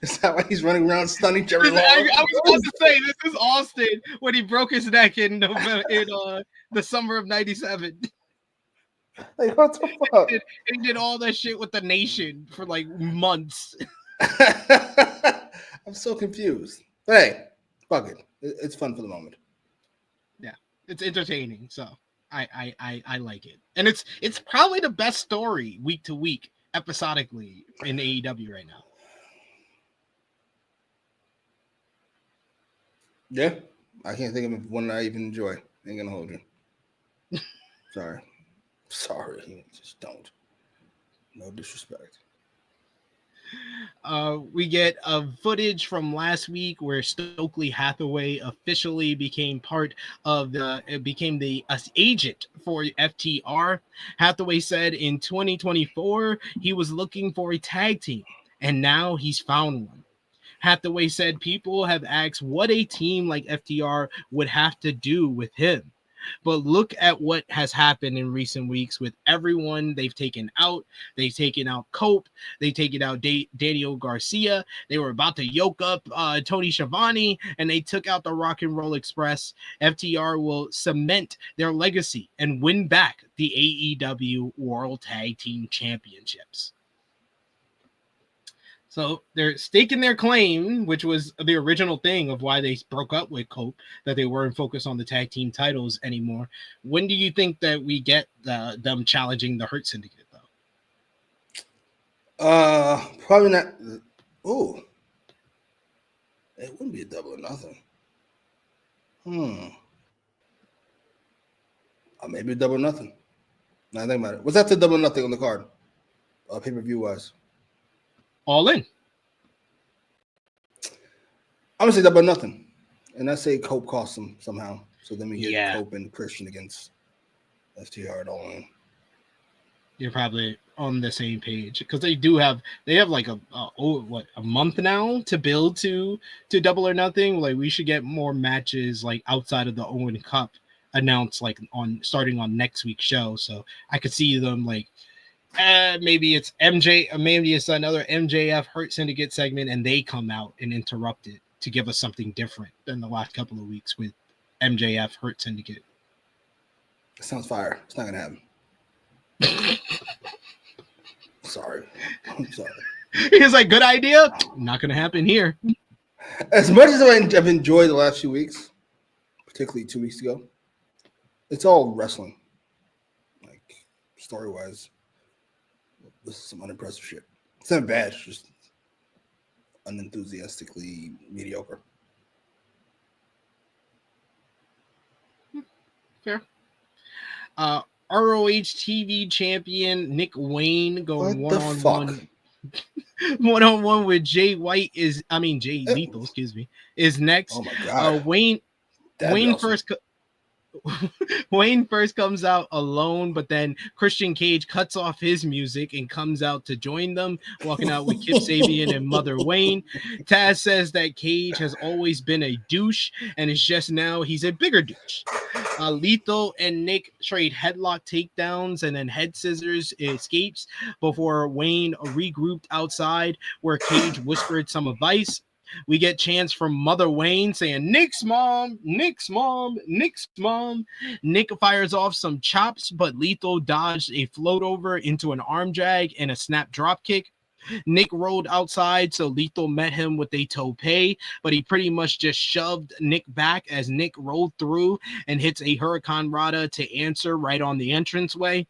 Is that why he's running around stunning Jerry Lawler? I was about to say, this is Austin when he broke his neck in the summer of '97. Like, what the fuck? He did all that shit with the Nation for like months. I'm so confused. But hey, fuck it. It's fun for the moment. Yeah, it's entertaining. So I like it, and it's probably the best story week to week, episodically in AEW right now. Yeah, I can't think of one that I even enjoy. Ain't gonna hold you. Sorry, just don't. No disrespect. We get footage from last week where Stokely Hathaway officially became the agent for FTR. Hathaway said in 2024 he was looking for a tag team, and now he's found one. Hathaway said people have asked what a team like FTR would have to do with him. But look at what has happened in recent weeks with everyone they've taken out. They've taken out Cope. They've taken out Daniel Garcia. They were about to yoke up Tony Schiavone, and they took out the Rock and Roll Express. FTR will cement their legacy and win back the AEW World Tag Team Championships. So they're staking their claim, which was the original thing of why they broke up with Cope, that they weren't focused on the tag team titles anymore. When do you think that we get them challenging the Hurt Syndicate, though? Probably not. Oh, it wouldn't be a double or nothing. Maybe a double or nothing. Now think about it. Was that the double or nothing on the card? Pay-per-view wise. All in. I'm gonna say Double or Nothing, and I say Cope costs them somehow. So then we get Cope and Christian against FTR and Owen. You're probably on the same page because they have like a month now to build to Double or Nothing. Like we should get more matches like outside of the Owen Cup announced like starting on next week's show. So I could see them like maybe it's another MJF Hurt Syndicate segment and they come out and interrupt it to give us something different than the last couple of weeks with MJF Hurt Syndicate. That sounds fire. It's not gonna happen. Sorry. I'm sorry. He's like, good idea. Not gonna happen here. As much as I've enjoyed the last few weeks, particularly 2 weeks ago, it's all wrestling. Like story-wise, this is some unimpressive shit. It's not bad, it's just unenthusiastically mediocre. Fair. ROH TV champion Nick Wayne going one-on-one with Jay Lethal, is next. Oh my god. Wayne first comes out alone, but then Christian Cage cuts off his music and comes out to join them, walking out with Kip Sabian and Mother Wayne. Taz says that Cage has always been a douche, and it's just now he's a bigger douche. Lethal and Nick trade headlock takedowns and then head scissors escapes before Wayne regrouped outside where Cage whispered some advice. We get chants from Mother Wayne saying, Nick's mom, Nick's mom, Nick's mom. Nick fires off some chops, but Lethal dodged a float over into an arm drag and a snap drop kick. Nick rolled outside, so Lethal met him with a tope, but he pretty much just shoved Nick back as Nick rolled through and hits a Hurricane Rana to answer right on the entranceway.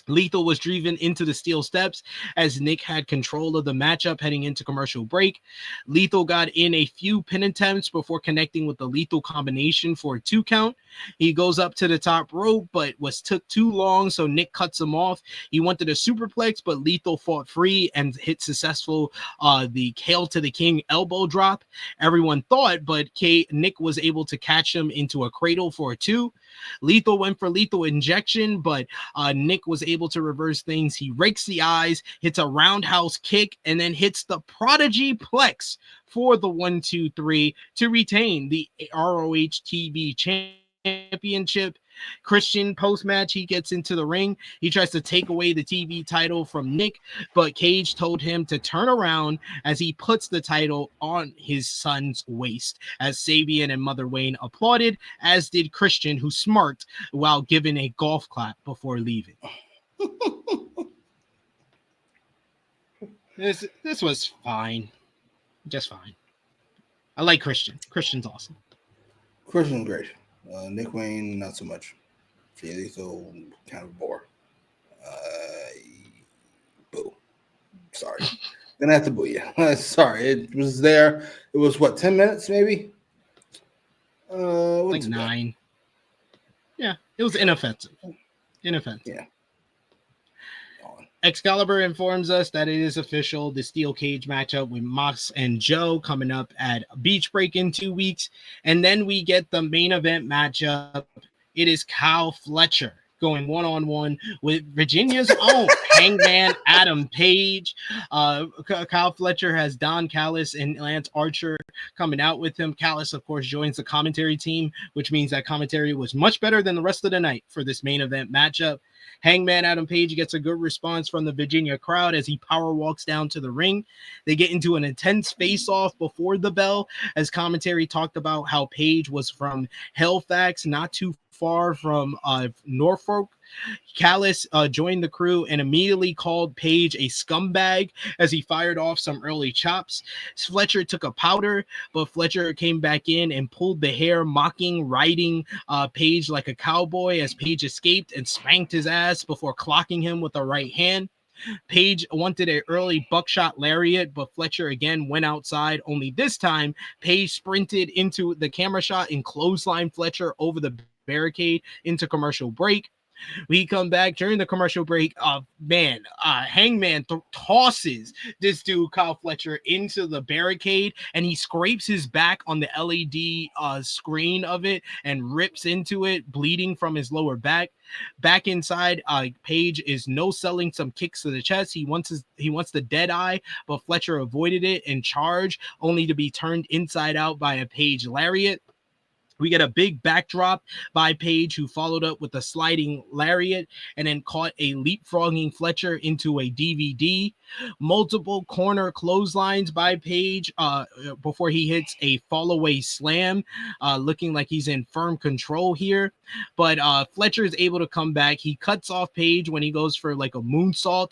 Lethal was driven into the steel steps as Nick had control of the matchup heading into commercial break. Lethal got in a few pin attempts before connecting with the Lethal combination for a 2 count. He goes up to the top rope, but took too long, so Nick cuts him off. He wanted a superplex, but Lethal fought free and hit successful the Hail to the King elbow drop. Everyone thought, but Nick was able to catch him into a cradle for a 2. Lethal went for lethal injection, but Nick was able to reverse things. He rakes the eyes, hits a roundhouse kick, and then hits the Prodigy Plex for the 1-2-3 to retain the ROH TV Championship. Christian post-match, he gets into the ring. He tries to take away the TV title from Nick, but Cage told him to turn around as he puts the title on his son's waist. As Sabian and Mother Wayne applauded, as did Christian, who smirked while giving a golf clap before leaving. This was fine. Just fine. I like Christian. Christian's awesome. Christian's great. Nick Wayne, not so much. Jay Lethal, kind of a bore. Boo. Sorry. Gonna have to boo you. Sorry. It was there. It was, 10 minutes maybe? Like 9. Yeah, it was inoffensive. Yeah. Excalibur informs us that it is official. The steel cage matchup with Mox and Joe coming up at Beach Break in 2 weeks. And then we get the main event matchup. It is Kyle Fletcher going one-on-one with Virginia's own Hangman Adam Page. Kyle Fletcher has Don Callis and Lance Archer coming out with him. Callis, of course, joins the commentary team, which means that commentary was much better than the rest of the night for this main event matchup. Hangman Adam Page gets a good response from the Virginia crowd as he power walks down to the ring. They get into an intense face-off before the bell as commentary talked about how Page was from Halifax, not too far from Norfolk. Callis joined the crew and immediately called Page a scumbag as he fired off some early chops. Fletcher took a powder, but Fletcher came back in and pulled the hair, riding Page like a cowboy as Page escaped and spanked his ass before clocking him with a right hand. Page wanted an early buckshot lariat, but Fletcher again went outside. Only this time, Page sprinted into the camera shot and clotheslined Fletcher over the barricade into commercial break. We come back during the commercial break. Hangman tosses this dude, Kyle Fletcher, into the barricade, and he scrapes his back on the LED screen of it and rips into it, bleeding from his lower back. Back inside, Page is no-selling some kicks to the chest. He wants the dead eye, but Fletcher avoided it and charged, only to be turned inside out by a Page lariat. We get a big backdrop by Page, who followed up with a sliding lariat and then caught a leapfrogging Fletcher into a DVD. Multiple corner clotheslines by Page before he hits a fall-away slam, looking like he's in firm control here. But Fletcher is able to come back. He cuts off Page when he goes for like a moonsault,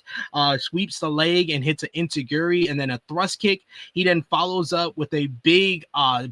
sweeps the leg and hits an enziguri and then a thrust kick. He then follows up with a big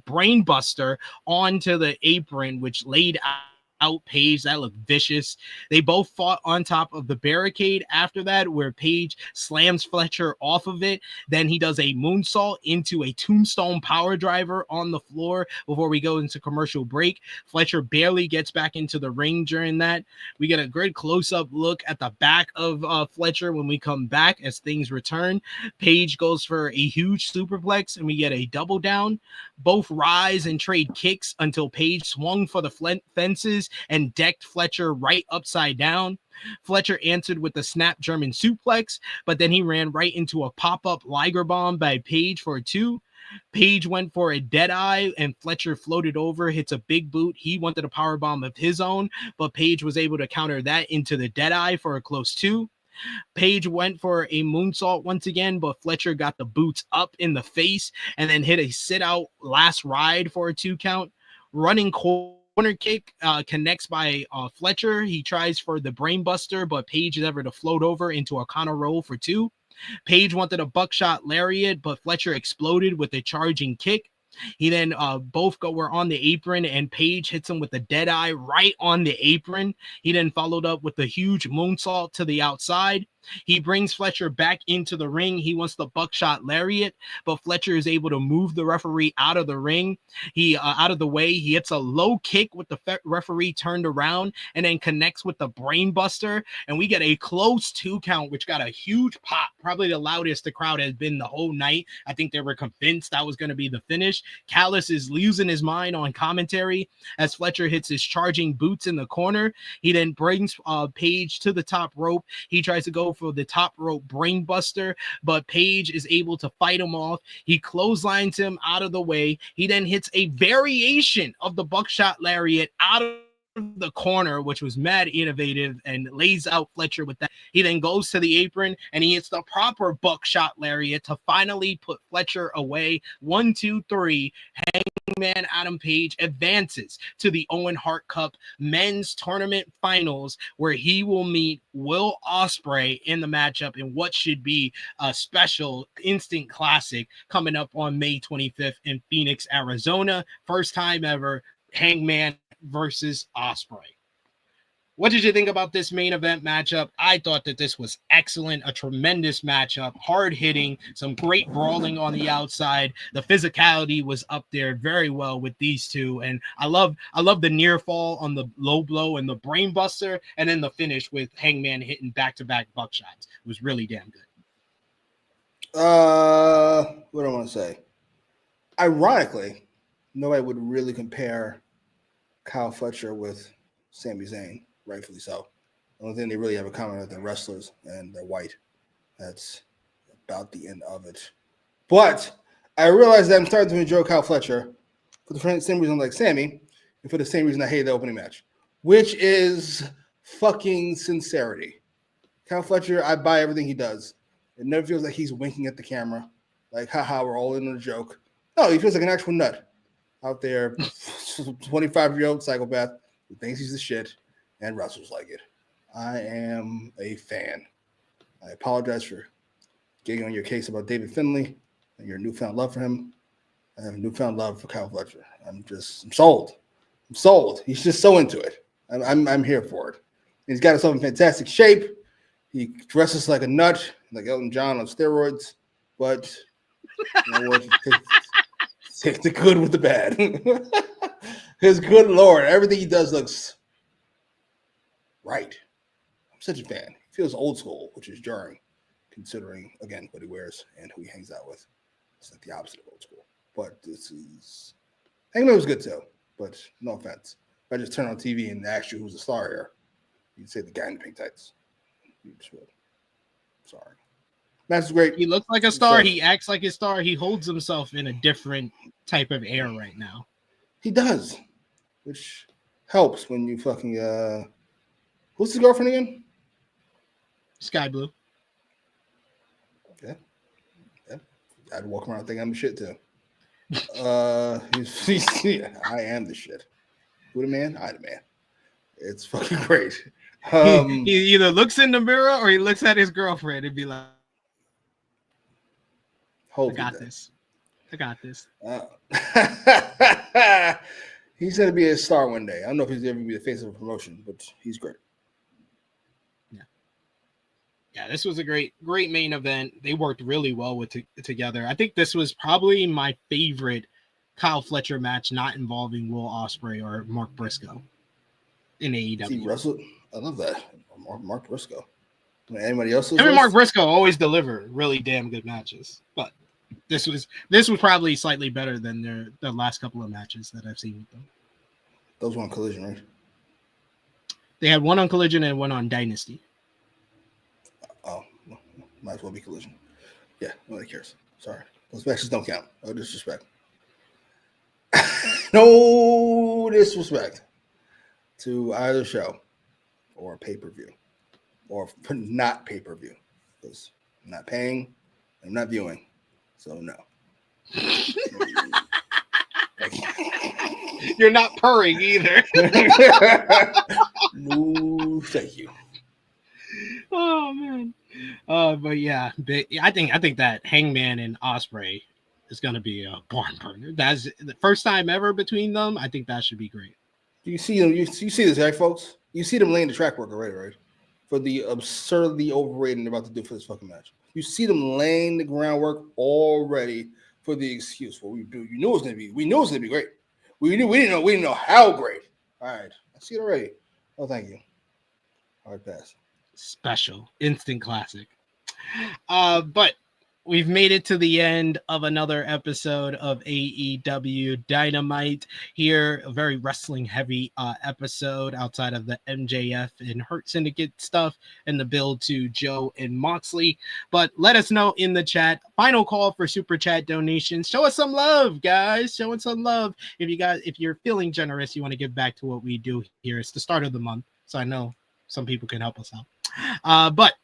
brain buster onto the apron, which laid out Page. That looked vicious. They both fought on top of the barricade after that, where Page slams Fletcher off of it. Then he does a moonsault into a tombstone power driver on the floor before we go into commercial break. Fletcher barely gets back into the ring during that. We get a great close-up look at the back of Fletcher when we come back as things return. Page goes for a huge superplex, and we get a double down. Both rise and trade kicks until Page swung for the fences and decked Fletcher right upside down. Fletcher answered with a snap German suplex, but then he ran right into a pop-up Liger bomb by Page for a 2. Page went for a dead eye, and Fletcher floated over, hits a big boot. He wanted a power bomb of his own, but Page was able to counter that into the dead eye for a close 2. Page went for a moonsault once again, but Fletcher got the boots up in the face and then hit a sit-out last ride for a 2 count. Running corner kick connects by Fletcher. He tries for the brainbuster, but Page is able to float over into a Kana roll for 2. Page wanted a buckshot lariat, but Fletcher exploded with a charging kick. He then were on the apron, and Page hits him with a dead eye right on the apron. He then followed up with a huge moonsault to the outside. He brings Fletcher back into the ring. He wants the buckshot lariat, but Fletcher is able to move the referee out of the ring. Out of the way. He hits a low kick with the referee turned around and then connects with the brainbuster. And we get a close 2 count, which got a huge pop, probably the loudest the crowd has been the whole night. I think they were convinced that was going to be the finish. Callis is losing his mind on commentary as Fletcher hits his charging boots in the corner. He then brings Page to the top rope. He tries to go for the top rope brainbuster, but Page is able to fight him off. He clotheslines him out of the way. He then hits a variation of the buckshot lariat out of the corner, which was mad innovative, and lays out Fletcher with that. He then goes to the apron and he hits the proper buckshot lariat to finally put Fletcher away. 1, 2, 3. Hangman Adam Page advances to the Owen Hart Cup men's tournament finals, where he will meet Will Ospreay in the matchup in what should be a special instant classic coming up on May 25th in Phoenix, Arizona. First time ever, Hangman versus Ospreay. What did you think about this main event matchup? I thought that this was excellent, a tremendous matchup, hard hitting, some great brawling on the outside. The physicality was up there very well with these two, and I love the near fall on the low blow and the brain buster, and then the finish with Hangman hitting back-to-back buckshots. It was really damn good. What do I want to say? Ironically, nobody would really compare Kyle Fletcher with Sami Zayn. Rightfully so. The only thing they really have in common is they're wrestlers and they're white. That's about the end of it. But I realize that I'm starting to enjoy Kyle Fletcher for the same reason like Sammy, and for the same reason I hated the opening match, which is fucking sincerity. Kyle Fletcher, I buy everything he does. It never feels like he's winking at the camera, like, haha, we're all in on a joke. No, he feels like an actual nut out there, 25-year-old psychopath who thinks he's the shit and wrestlers like it. I am a fan. I apologize for getting on your case about David Finlay and your newfound love for him. I have a newfound love for Kyle Fletcher. I'm sold. I'm sold. He's just so into it. I'm here for it. And he's got himself in fantastic shape. He dresses like a nut, like Elton John on steroids. But you know what? Take the good with the bad. His good Lord, everything he does looks right. I'm such a fan. He feels old school, which is jarring, considering, again, what he wears and who he hangs out with. It's like the opposite of old school. But this is... Hangman was good, too. But no offense. If I just turn on TV and ask you who's the star here, you'd say the guy in the pink tights. You just would. Sorry. That's great. He looks like a star. He acts like a star. He holds himself in a different type of air right now. He does. Which helps when you fucking... Who's his girlfriend again? Sky Blue. Yeah. I'd walk around thinking I'm the shit too. I am the shit. Who the man? I the man. It's fucking great. He either looks in the mirror or he looks at his girlfriend and be like, I got this. He's going to be a star one day. I don't know if he's ever going to be the face of a promotion, but he's great. Yeah, this was a great main event. They worked really well together. I think this was probably my favorite Kyle Fletcher match not involving Will Ospreay or Mark Briscoe in AEW. He wrestled? I love that. Mark Briscoe. I mean, anybody else? Mark Briscoe always deliver really damn good matches, but this was probably slightly better than the last couple of matches that I've seen with them. Those were on Collision, right? They had one on Collision and one on Dynasty. Oh, might as well be Collision. Yeah, nobody cares. Sorry. Those matches don't count. No disrespect. No disrespect to either show or pay-per-view or not pay-per-view because I'm not paying, I'm not viewing, so no. You're not purring either. No, thank you. Oh man, but yeah, I think that Hangman and Ospreay is going to be a barn burner. That's the first time ever between them. I think that should be great. You see them. You see this, right, folks? You see them laying the track work already, right? For the absurdly overrated they're about to do for this fucking match. You see them laying the groundwork already for the excuse. What we do, you knew it was going to be. We knew it was going to be great. We didn't know how great. All right, I see it already. Oh, thank you. Hard pass. Special instant classic. But we've made it to the end of another episode of AEW Dynamite here. A very wrestling heavy episode outside of the MJF and Hurt Syndicate stuff and the build to Joe and Moxley. But let us know in the chat. Final call for super chat donations. Show us some love, guys. Show us some love. If you're feeling generous, you want to give back to what we do here. It's the start of the month, so I know some people can help us out. But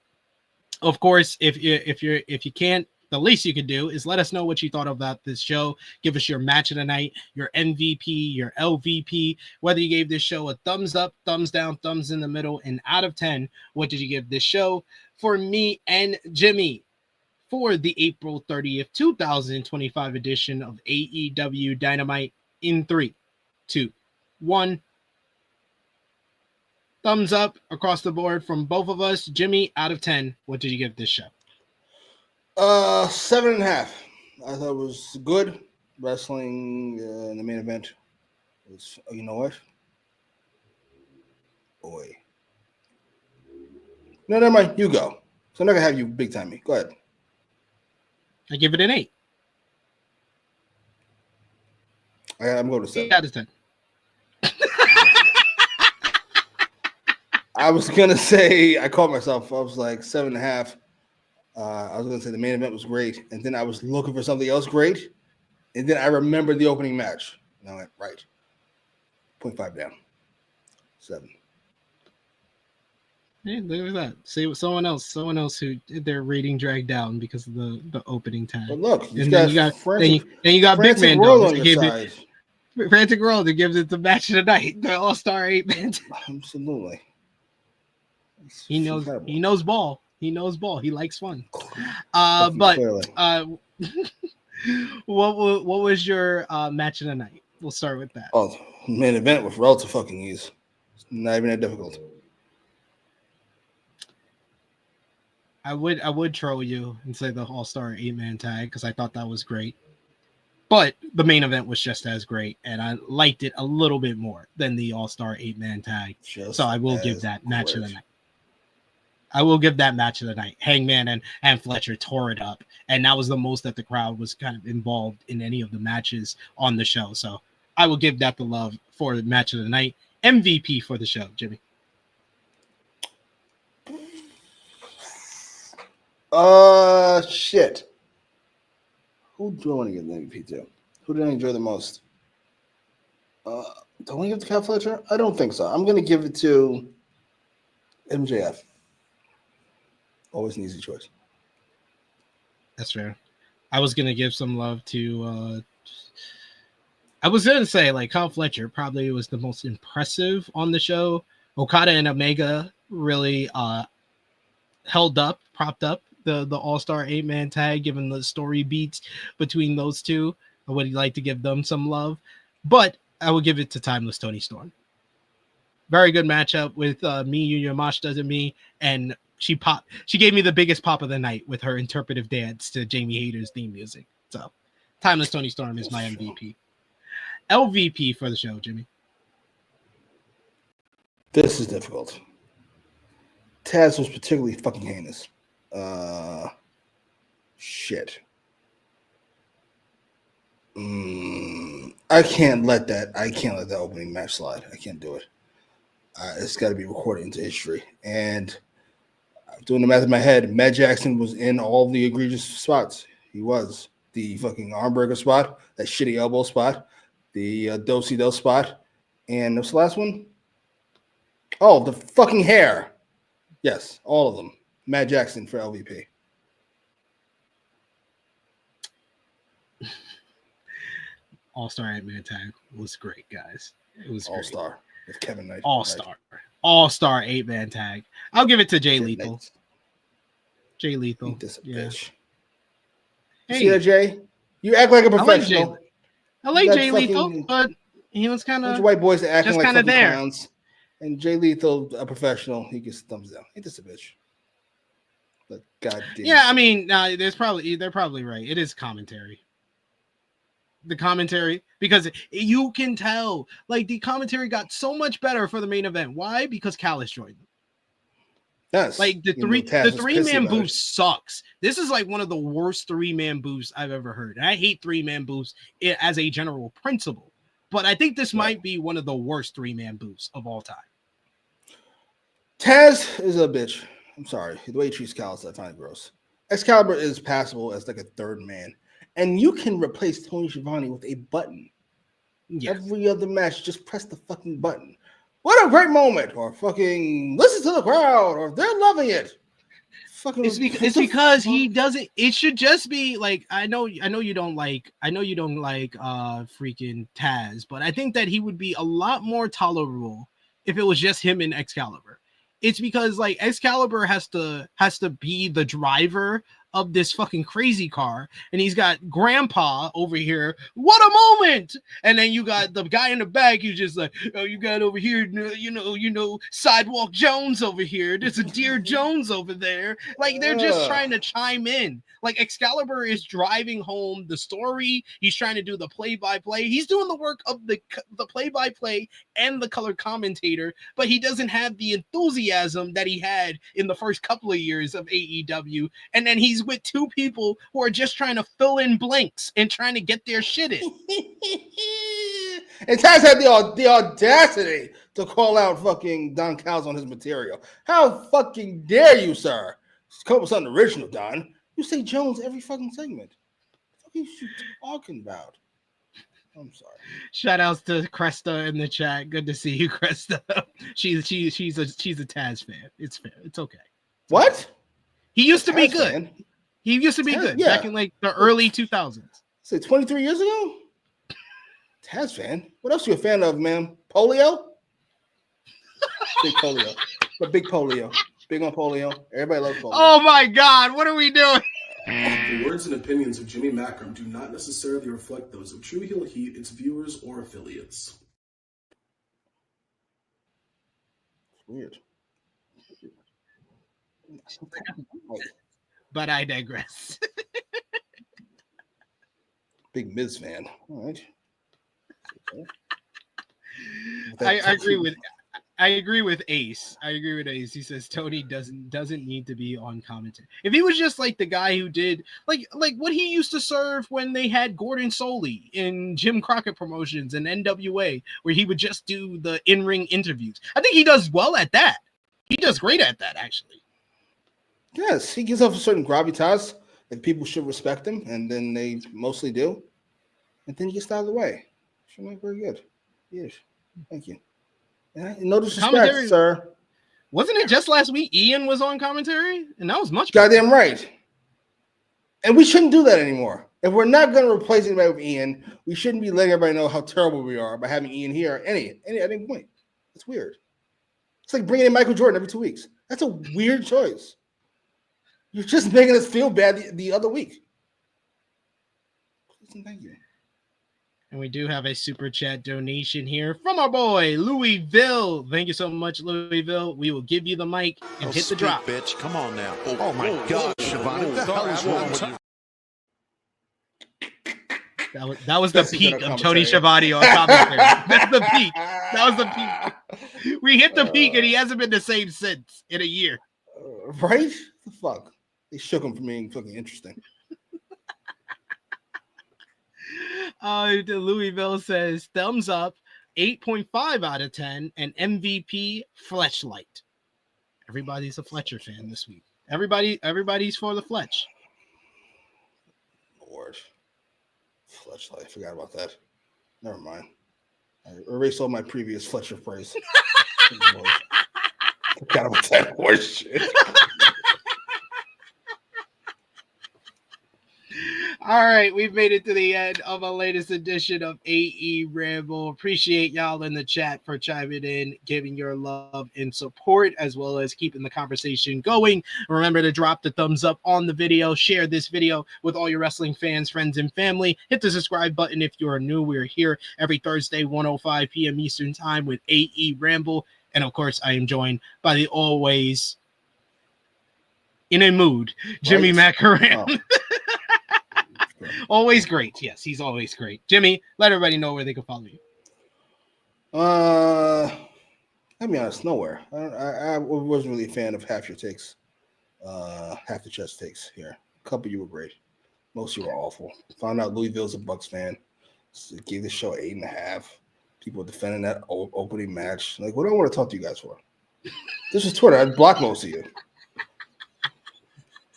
of course, if you can't, the least you can do is let us know what you thought about this show. Give us your match of the night, your MVP, your LVP, whether you gave this show a thumbs up, thumbs down, thumbs in the middle, and out of 10, what did you give this show? For me and Jimmy, for the April 30th, 2025 edition of AEW Dynamite in 3, 2, 1. Thumbs up across the board from both of us. Jimmy, out of 10, what did you give this show? 7.5. I thought it was good. Wrestling in the main event was, you know what? Boy. No, never mind. You go. So I'm not going to have you big time me. Go ahead. I give it an 8. I'm going to 7. 8 out of 10. I was going to say, I caught myself. I was like 7.5. I was going to say the main event was great. And then I was looking for something else great. And then I remembered the opening match. And I went, right. 0.5 down. 7. Hey, look at that. See what someone else who their rating dragged down because of the opening tag. But look, you got Big Man World on your side. Frantic World that gives it the match of the night, the All-Star 8-man. Absolutely. He knows ball. He knows ball. He likes fun. What was your match of the night? We'll start with that. Oh, main event with relative fucking ease. It's not even that difficult. I would troll you and say the All-Star 8-man tag because I thought that was great. But the main event was just as great, and I liked it a little bit more than the All-Star 8-man tag. So I will give that match of the night. I will give that match of the night. Hangman and Fletcher tore it up, and that was the most that the crowd was kind of involved in any of the matches on the show. So I will give that the love for the match of the night. MVP for the show, Jimmy. Shit. Who do I want to give the MVP to? Who did I enjoy the most? Do I want to give it to Cal Fletcher? I don't think so. I'm going to give it to MJF. Always an easy choice. That's fair. I was going to give some love to... I was going to say, like, Kyle Fletcher probably was the most impressive on the show. Okada and Omega really propped up the All-Star 8-man tag, given the story beats between those two. I would like to give them some love. But I would give it to Timeless Toni Storm. Very good matchup with Miyu Yamashita and me, and she gave me the biggest pop of the night with her interpretive dance to Jamie Hayter's theme music. So, Timeless Toni Storm is my MVP. LVP for the show, Jimmy. This is difficult. Taz was particularly fucking heinous. Shit. I can't let that opening match slide. I can't do it. It's got to be recorded into history. And I'm doing the math in my head. Matt Jackson was in all the egregious spots. He was. The fucking armbreaker spot, that shitty elbow spot, the do-si-do spot, and what's the last one? Oh, the fucking hair. Yes, all of them. Matt Jackson for LVP. All-Star 8-man tag was great, guys. It was All-Star with Kevin Knight. All-Star. All-Star 8-man tag. I'll give it to Jay Lethal. Knight. Jay Lethal. Ain't this a bitch. Hey, see that, Jay? You act like a professional. I like Jay Lethal, but he was kind of white boys acting just like kind of there. Clowns. And Jay Lethal, a professional, he gets thumbs down. Ain't this a bitch? But goddamn. Yeah, I mean, they're probably right. It is commentary. The commentary, because you can tell, like, the commentary got so much better for the main event. Why? Because Callis joined them. Yes. Like the three-man booth sucks. This is like one of the worst three-man booths I've ever heard. And I hate three-man booths as a general principle. But I think this might be one of the worst three-man booths of all time. Taz is a bitch. I'm sorry. The way he treats Callis, I find it gross. Excalibur is passable as like a third man. And you can replace Tony Schiavone with a button. Yeah. Every other match, just press the fucking button. What a great moment. Or fucking listen to the crowd. Or they're loving it. Fucking it's because he doesn't. It should just be like, I know you don't like freaking Taz, but I think that he would be a lot more tolerable if it was just him and Excalibur. It's because like Excalibur has to be the driver of this fucking crazy car, and he's got Grandpa over here. What a moment! And then you got the guy in the back. He's just like, oh, you got over here, you know, Sidewalk Jones over here. There's a Dear Jones over there. Like they're just trying to chime in. Like Excalibur is driving home the story. He's trying to do the play-by-play. He's doing the work of the play-by-play and the color commentator, but he doesn't have the enthusiasm that he had in the first couple of years of AEW. And then he's with two people who are just trying to fill in blanks and trying to get their shit in. And Taz had the audacity to call out fucking Don Callis on his material. How fucking dare you, sir? Come up with something original, Don. You say Jones every fucking segment. What are you talking about? I'm sorry. Shout outs to Cresta in the chat. Good to see you, Cresta. She's a Taz fan. It's fair. It's okay. What? He used to be good. Fan? He used to be good back in like the early 2000s. Say 23 years ago? Taz fan? What else are you a fan of, man? Polio? Big polio. But big polio. Big on polio. Everybody loves polio. Oh my God. What are we doing? The words and opinions of Jimmy Macram do not necessarily reflect those of True Heel Heat, its viewers, or affiliates. Weird. But I digress. Big Miz fan. All right. I agree with Ace. He says Tony doesn't need to be on commentary. If he was just like the guy who did like what he used to serve when they had Gordon Soley in Jim Crockett Promotions and NWA, where he would just do the in-ring interviews. I think he does well at that. He does great at that, actually. Yes, he gives off a certain gravitas that people should respect him, and then they mostly do. And then he gets out of the way. She's very good. Yes. Thank you. No disrespect, sir. Wasn't it just last week Ian was on commentary? And that was much better. Goddamn right. And we shouldn't do that anymore. If we're not going to replace anybody with Ian, we shouldn't be letting everybody know how terrible we are by having Ian here at any point. It's weird. It's like bringing in Michael Jordan every 2 weeks. That's a weird choice. You're just making us feel bad the other week. Thank you. And we do have a super chat donation here from our boy Louisville. Thank you so much, Louisville. We will give you the mic and hit the drop. Bitch, come on now. Oh my God, Shivani, what the hell is wrong with you? That was the peak of Tony Schiavone on commentary. That's the peak. That was the peak. We hit the peak, and he hasn't been the same since in a year. Right? The fuck? They shook him from being fucking interesting. Louisville says thumbs up, 8.5 out of 10, and MVP Fletchlight. Everybody's a Fletcher fan this week. Everybody's for the Fletch. Lord, Fletchlight. I forgot about that. Never mind. I erased all my previous Fletcher praise. Forgot about that horse shit. All right, we've made it to the end of our latest edition of AEWramble. Appreciate y'all in the chat for chiming in, giving your love and support, as well as keeping the conversation going. Remember to drop the thumbs up on the video, share this video with all your wrestling fans, friends, and family. Hit the subscribe button if you're new. We're here every Thursday, 1:05 p.m. Eastern Time with AEWramble. And of course, I am joined by the always in a mood, Jimmy Macram. Oh. Always great. Yes, he's always great. Jimmy, let everybody know where they can follow you. I'll be honest, nowhere. I wasn't really a fan of half your takes, half the chest takes here. A couple of you were great. Most of you were awful. Found out Louisville's a Bucks fan. So gave the show 8.5. People defending that opening match. Like, what do I want to talk to you guys for? This is Twitter. I'd block most of you.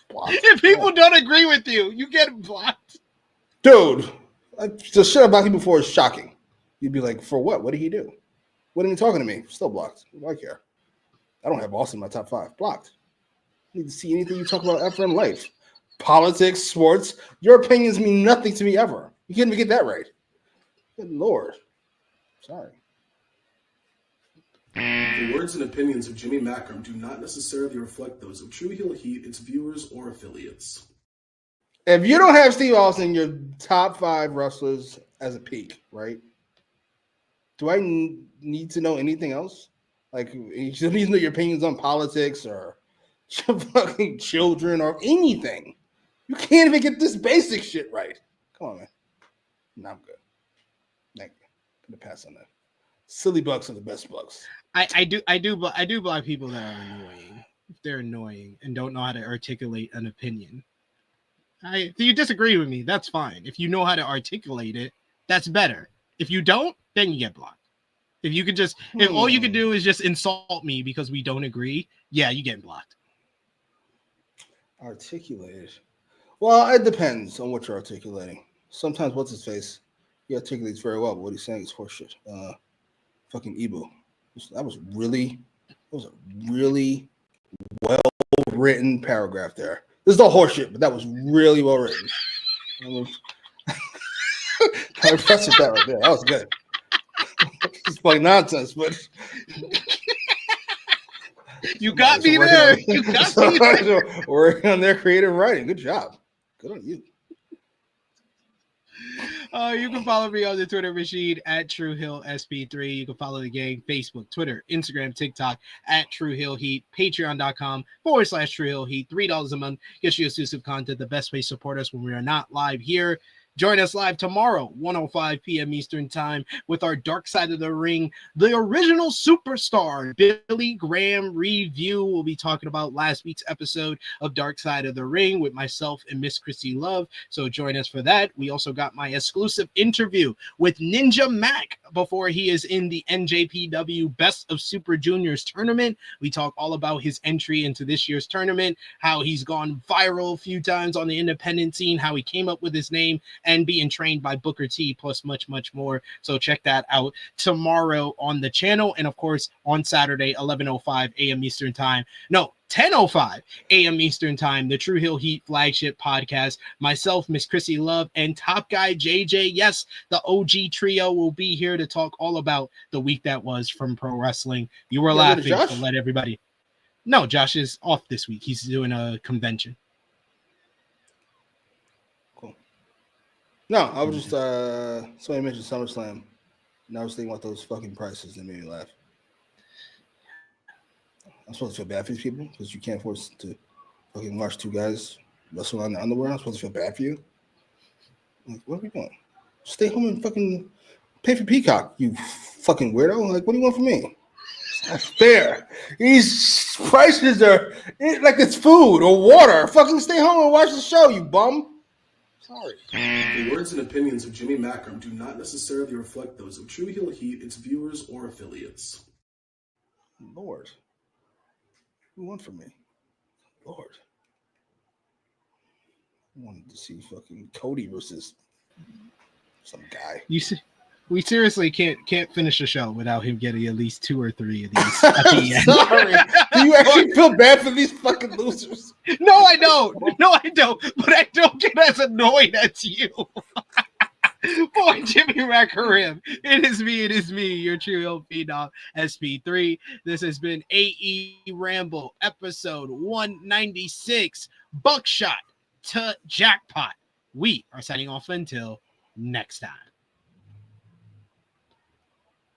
Blocked. If people don't agree with you, you get blocked. Dude, the shit I blocked you before is shocking. You'd be like, for what? What did he do? What are you talking to me? Still blocked. I don't care. I don't have Austin in my top 5. Blocked. I need to see anything you talk about ever in life. Politics, sports. Your opinions mean nothing to me ever. You can't even get that right. Good Lord. Sorry. The words and opinions of Jimmy Macram do not necessarily reflect those of True Heel Heat, its viewers, or affiliates. If you don't have Steve Austin in your top 5 wrestlers as a peak, right? Do I need to know anything else? Like, you don't need to know your opinions on politics or fucking children or anything. You can't even get this basic shit right. Come on, man. No, I'm good. Thank you. I'm gonna pass on that. Silly Bucks are the best Bucks. I do block people that are annoying. If they're annoying and don't know how to articulate an opinion. If you disagree with me, that's fine. If you know how to articulate it, that's better. If you don't, then you get blocked. If you could just, if all you could do is just insult me because we don't agree, yeah, you get blocked. Articulated. Well, it depends on what you're articulating. Sometimes, what's his face? He articulates very well, but what he's saying is horseshit. Fucking Ibu. That was a really well-written paragraph there. This is all horseshit, but that was really well written. I impressed with that right there. That was good. It's like nonsense, but you got me there. You got me there. Working on their creative writing. Good job. Good on you. You can follow me on the Twitter machine at TrueHillSP3. You can follow the gang, Facebook, Twitter, Instagram, TikTok at TrueHillHeat, Patreon.com/TrueHillHeat. $3 a month gets you exclusive content. The best way to support us when we are not live here Join us live tomorrow, 1:05 p.m. Eastern Time, with our Dark Side of the Ring, the original superstar, Billy Graham review. We'll be talking about last week's episode of Dark Side of the Ring with myself and Miss Chrissy Love. So join us for that. We also got my exclusive interview with Ninja Mac before he is in the NJPW Best of Super Juniors tournament. We talk all about his entry into this year's tournament, how he's gone viral a few times on the independent scene, how he came up with his name, and being trained by Booker T, plus much, much more. So check that out tomorrow on the channel. And of course, on Saturday, 11:05 a.m. Eastern Time. No, 10:05 a.m. Eastern Time, the True Heel Heat flagship podcast. Myself, Miss Chrissy Love, and Top Guy JJ. Yes, the OG trio will be here to talk all about the week that was from pro wrestling. You were laughing, so let everybody. No, Josh is off this week. He's doing a convention. Cool. No, I was just somebody mentioned SummerSlam, and I was thinking about those fucking prices that made me laugh. I'm supposed to feel bad for these people because you can't force to fucking watch two guys wrestle on the underwear. I'm supposed to feel bad for you. Like, what are we doing? Stay home and fucking pay for Peacock, you fucking weirdo. Like, what do you want from me? That's fair. These prices are like it's food or water. Fucking stay home and watch the show, you bum. Sorry. The words and opinions of Jimmy Macram do not necessarily reflect those of True Heel Heat, its viewers, or affiliates. Lord. What do you want from me? Lord. I wanted to see fucking Cody versus some guy. You see, we seriously can't finish the show without him getting at least 2 or 3 of these at the end. Sorry. Do you actually feel bad for these fucking losers? No, I don't. No, I don't. But I don't get as annoyed as you. Boy, Jimmy Macram. It is me, your True Heel Phenom SP3. This has been AEWramble episode 196. Buckshot to jackpot. We are signing off until next time.